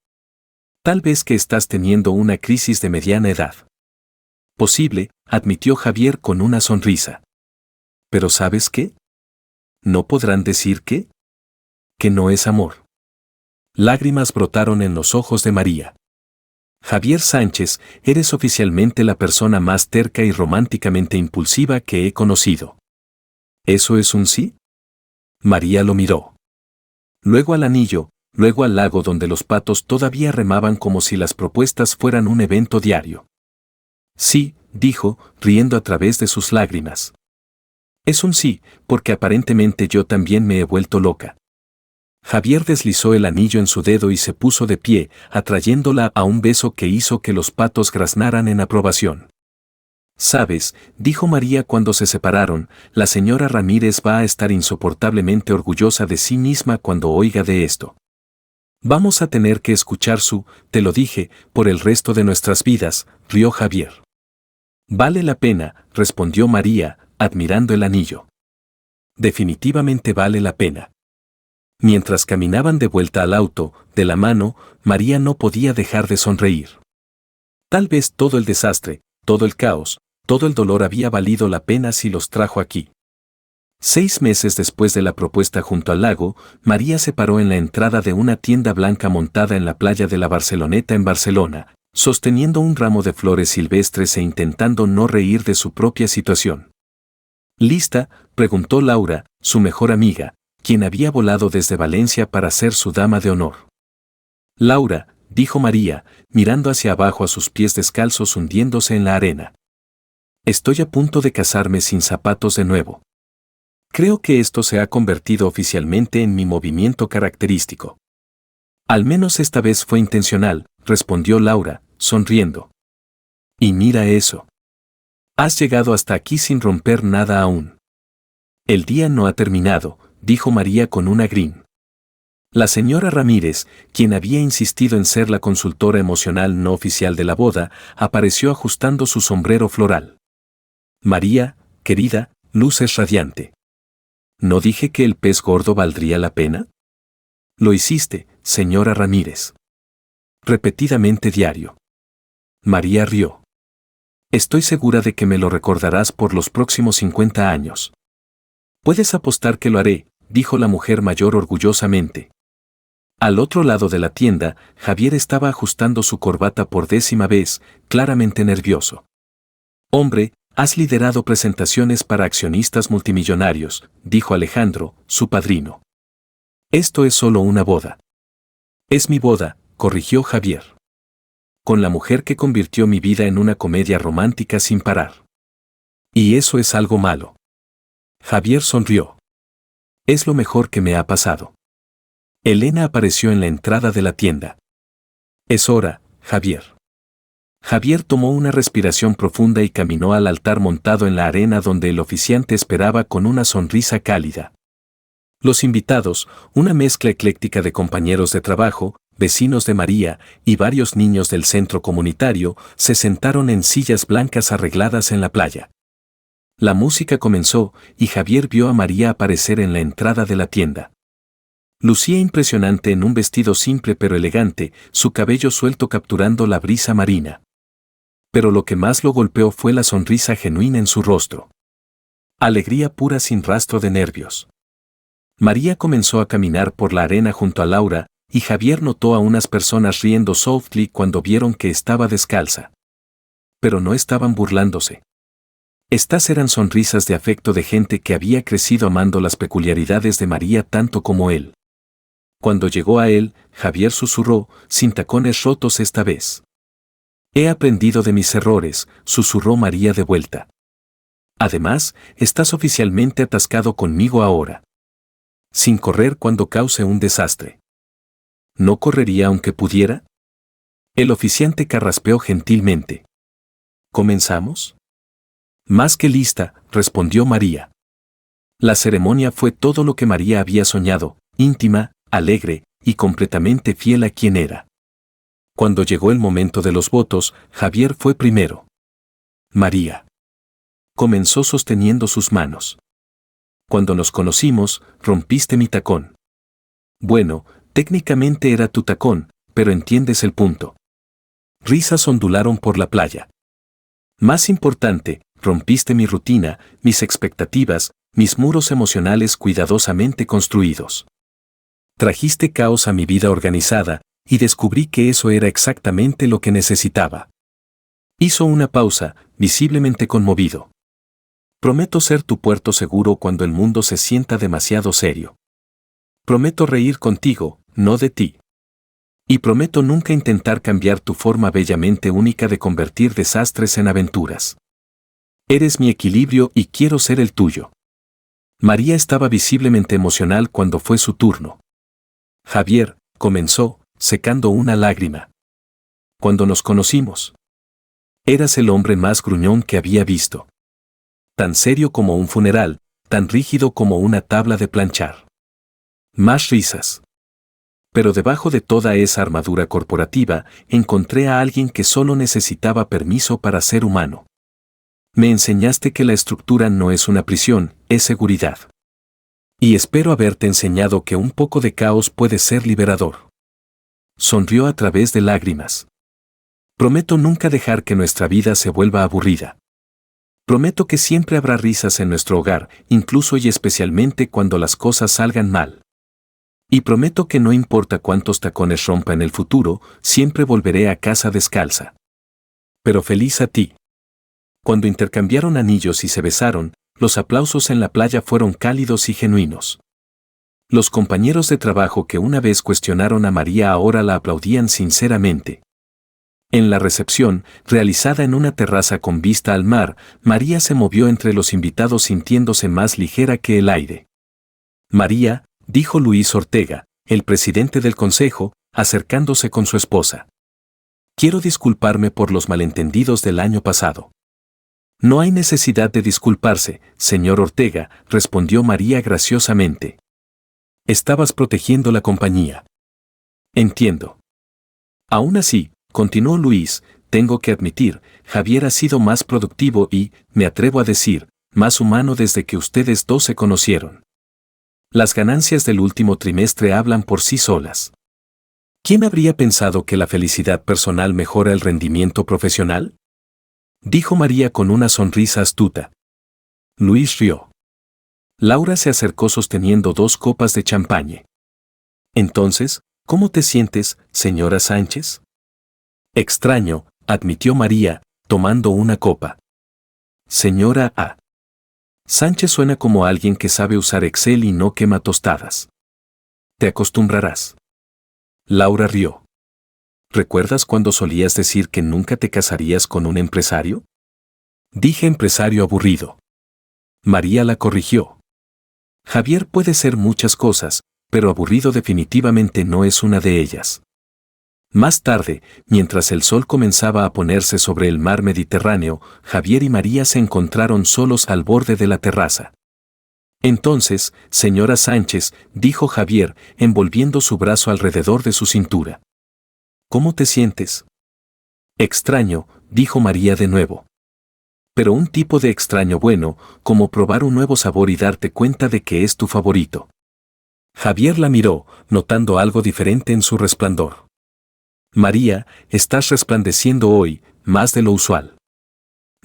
Tal vez que estás teniendo una crisis de mediana edad. Posible, admitió Javier con una sonrisa. ¿Pero sabes qué? ¿No podrán decir qué? Que no es amor. Lágrimas brotaron en los ojos de María. Javier Sánchez, eres oficialmente la persona más terca y románticamente impulsiva que he conocido. ¿Eso es un sí? María lo miró. Luego al anillo, luego al lago donde los patos todavía remaban como si las propuestas fueran un evento diario. Sí, dijo, riendo a través de sus lágrimas. Es un sí, porque aparentemente yo también me he vuelto loca. Javier deslizó el anillo en su dedo y se puso de pie, atrayéndola a un beso que hizo que los patos graznaran en aprobación. «Sabes», dijo María cuando se separaron, «la señora Ramírez va a estar insoportablemente orgullosa de sí misma cuando oiga de esto. Vamos a tener que escuchar su, te lo dije, por el resto de nuestras vidas», rió Javier. «Vale la pena», respondió María, admirando el anillo. «Definitivamente vale la pena». Mientras caminaban de vuelta al auto, de la mano, María no podía dejar de sonreír. Tal vez todo el desastre, todo el caos, todo el dolor había valido la pena si los trajo aquí. 6 meses después de la propuesta junto al lago, María se paró en la entrada de una tienda blanca montada en la playa de la Barceloneta en Barcelona, sosteniendo un ramo de flores silvestres e intentando no reír de su propia situación. ¿Lista?, preguntó Laura, su mejor amiga, quien había volado desde Valencia para ser su dama de honor. Laura, dijo María, mirando hacia abajo a sus pies descalzos hundiéndose en la arena. Estoy a punto de casarme sin zapatos de nuevo. Creo que esto se ha convertido oficialmente en mi movimiento característico. Al menos esta vez fue intencional, respondió Laura, sonriendo. Y mira eso. Has llegado hasta aquí sin romper nada aún. El día no ha terminado, dijo María con una grin. La señora Ramírez, quien había insistido en ser la consultora emocional no oficial de la boda, apareció ajustando su sombrero floral. María, querida, luces radiante. ¿No dije que el pez gordo valdría la pena? Lo hiciste, señora Ramírez. Repetidamente diario. María rió. Estoy segura de que me lo recordarás por los próximos 50 años. Puedes apostar que lo haré, dijo la mujer mayor orgullosamente. Al otro lado de la tienda, Javier estaba ajustando su corbata por 10ª vez, claramente nervioso. Hombre, has liderado presentaciones para accionistas multimillonarios, dijo Alejandro, su padrino. Esto es solo una boda. Es mi boda, corrigió Javier. Con la mujer que convirtió mi vida en una comedia romántica sin parar. Y eso es algo malo. Javier sonrió. Es lo mejor que me ha pasado. Elena apareció en la entrada de la tienda. Es hora, Javier. Javier tomó una respiración profunda y caminó al altar montado en la arena donde el oficiante esperaba con una sonrisa cálida. Los invitados, una mezcla ecléctica de compañeros de trabajo, vecinos de María y varios niños del centro comunitario, se sentaron en sillas blancas arregladas en la playa. La música comenzó y Javier vio a María aparecer en la entrada de la tienda. Lucía impresionante en un vestido simple pero elegante, su cabello suelto capturando la brisa marina. Pero lo que más lo golpeó fue la sonrisa genuina en su rostro. Alegría pura sin rastro de nervios. María comenzó a caminar por la arena junto a Laura, y Javier notó a unas personas riendo softly cuando vieron que estaba descalza. Pero no estaban burlándose. Estas eran sonrisas de afecto de gente que había crecido amando las peculiaridades de María tanto como él. Cuando llegó a él, Javier susurró, sin tacones rotos esta vez. He aprendido de mis errores, susurró María de vuelta. Además, estás oficialmente atascado conmigo ahora. Sin correr cuando cause un desastre. ¿No correría aunque pudiera? El oficiante carraspeó gentilmente. ¿Comenzamos? Más que lista, respondió María. La ceremonia fue todo lo que María había soñado, íntima, alegre y completamente fiel a quien era. Cuando llegó el momento de los votos, Javier fue primero. María. Comenzó sosteniendo sus manos. Cuando nos conocimos, rompiste mi tacón. Bueno, técnicamente era tu tacón, pero entiendes el punto. Risas ondularon por la playa. Más importante, rompiste mi rutina, mis expectativas, mis muros emocionales cuidadosamente construidos. Trajiste caos a mi vida organizada, y descubrí que eso era exactamente lo que necesitaba. Hizo una pausa, visiblemente conmovido. Prometo ser tu puerto seguro cuando el mundo se sienta demasiado serio. Prometo reír contigo, no de ti. Y prometo nunca intentar cambiar tu forma bellamente única de convertir desastres en aventuras. Eres mi equilibrio y quiero ser el tuyo. María estaba visiblemente emocional cuando fue su turno. Javier, comenzó, secando una lágrima. Cuando nos conocimos. Eras el hombre más gruñón que había visto. Tan serio como un funeral, tan rígido como una tabla de planchar. Más risas. Pero debajo de toda esa armadura corporativa, encontré a alguien que solo necesitaba permiso para ser humano. Me enseñaste que la estructura no es una prisión, es seguridad. Y espero haberte enseñado que un poco de caos puede ser liberador. Sonrió a través de lágrimas. Prometo nunca dejar que nuestra vida se vuelva aburrida. Prometo que siempre habrá risas en nuestro hogar, incluso y especialmente cuando las cosas salgan mal. Y prometo que no importa cuántos tacones rompa en el futuro, siempre volveré a casa descalza. Pero feliz a ti. Cuando intercambiaron anillos y se besaron, los aplausos en la playa fueron cálidos y genuinos. Los compañeros de trabajo que una vez cuestionaron a María ahora la aplaudían sinceramente. En la recepción, realizada en una terraza con vista al mar, María se movió entre los invitados sintiéndose más ligera que el aire. María, dijo Luis Ortega, el presidente del consejo, acercándose con su esposa. Quiero disculparme por los malentendidos del año pasado. No hay necesidad de disculparse, señor Ortega, respondió María graciosamente. Estabas protegiendo la compañía. Entiendo. Aún así, continuó Luis, tengo que admitir, Javier ha sido más productivo y, me atrevo a decir, más humano desde que ustedes dos se conocieron. Las ganancias del último trimestre hablan por sí solas. ¿Quién habría pensado que la felicidad personal mejora el rendimiento profesional? Dijo María con una sonrisa astuta. Luis rió. Laura se acercó sosteniendo 2 copas de champagne. Entonces, ¿cómo te sientes, señora Sánchez? Extraño, admitió María, tomando una copa. Señora A. Sánchez suena como alguien que sabe usar Excel y no quema tostadas. Te acostumbrarás. Laura rió. ¿Recuerdas cuando solías decir que nunca te casarías con un empresario? Dije empresario aburrido. María la corrigió. Javier puede ser muchas cosas, pero aburrido definitivamente no es una de ellas. Más tarde, mientras el sol comenzaba a ponerse sobre el mar Mediterráneo, Javier y María se encontraron solos al borde de la terraza. Entonces, señora Sánchez, dijo Javier, envolviendo su brazo alrededor de su cintura. ¿Cómo te sientes? Extraño, dijo María de nuevo. Pero un tipo de extraño bueno, como probar un nuevo sabor y darte cuenta de que es tu favorito. Javier la miró, notando algo diferente en su resplandor. María, estás resplandeciendo hoy, más de lo usual.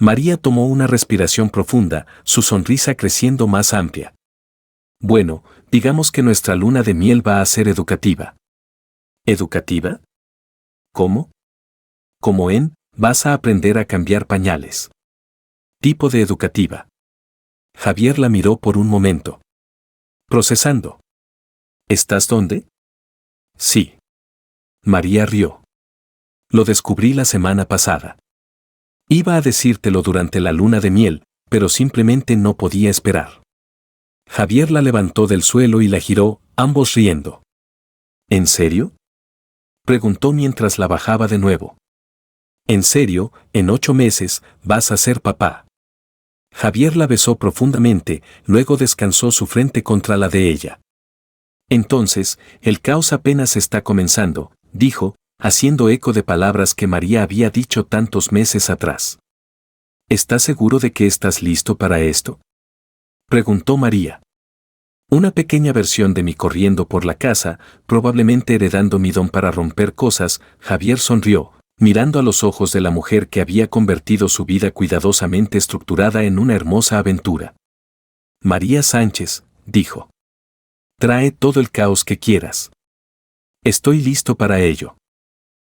María tomó una respiración profunda, su sonrisa creciendo más amplia. Bueno, digamos que nuestra luna de miel va a ser educativa. ¿Educativa? ¿Cómo? Como en, vas a aprender a cambiar pañales. tipo de educativa. Javier la miró por un momento. Procesando. ¿Estás dónde? Sí. María rió. Lo descubrí la semana pasada. Iba a decírtelo durante la luna de miel, pero simplemente no podía esperar. Javier la levantó del suelo y la giró, ambos riendo. ¿En serio? Preguntó mientras la bajaba de nuevo. En serio, en 8 meses, vas a ser papá. Javier la besó profundamente, luego descansó su frente contra la de ella. Entonces, el caos apenas está comenzando, dijo, haciendo eco de palabras que María había dicho tantos meses atrás. ¿Estás seguro de que estás listo para esto? Preguntó María. Una pequeña versión de mí corriendo por la casa, probablemente heredando mi don para romper cosas. Javier sonrió, mirando a los ojos de la mujer que había convertido su vida cuidadosamente estructurada en una hermosa aventura. María Sánchez, dijo. Trae todo el caos que quieras. Estoy listo para ello.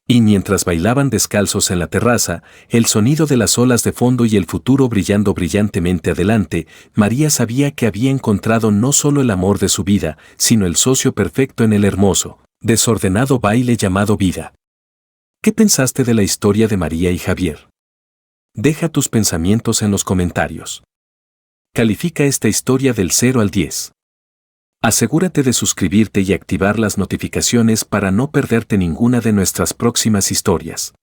Y mientras bailaban descalzos en la terraza, el sonido de las olas de fondo y el futuro brillando brillantemente adelante, María sabía que había encontrado no solo el amor de su vida, sino el socio perfecto en el hermoso, desordenado baile llamado vida. ¿Qué pensaste de la historia de María y Javier? Deja tus pensamientos en los comentarios. Califica esta historia del 0 al 10. Asegúrate de suscribirte y activar las notificaciones para no perderte ninguna de nuestras próximas historias.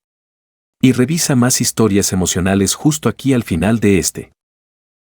Y revisa más historias emocionales justo aquí al final de este.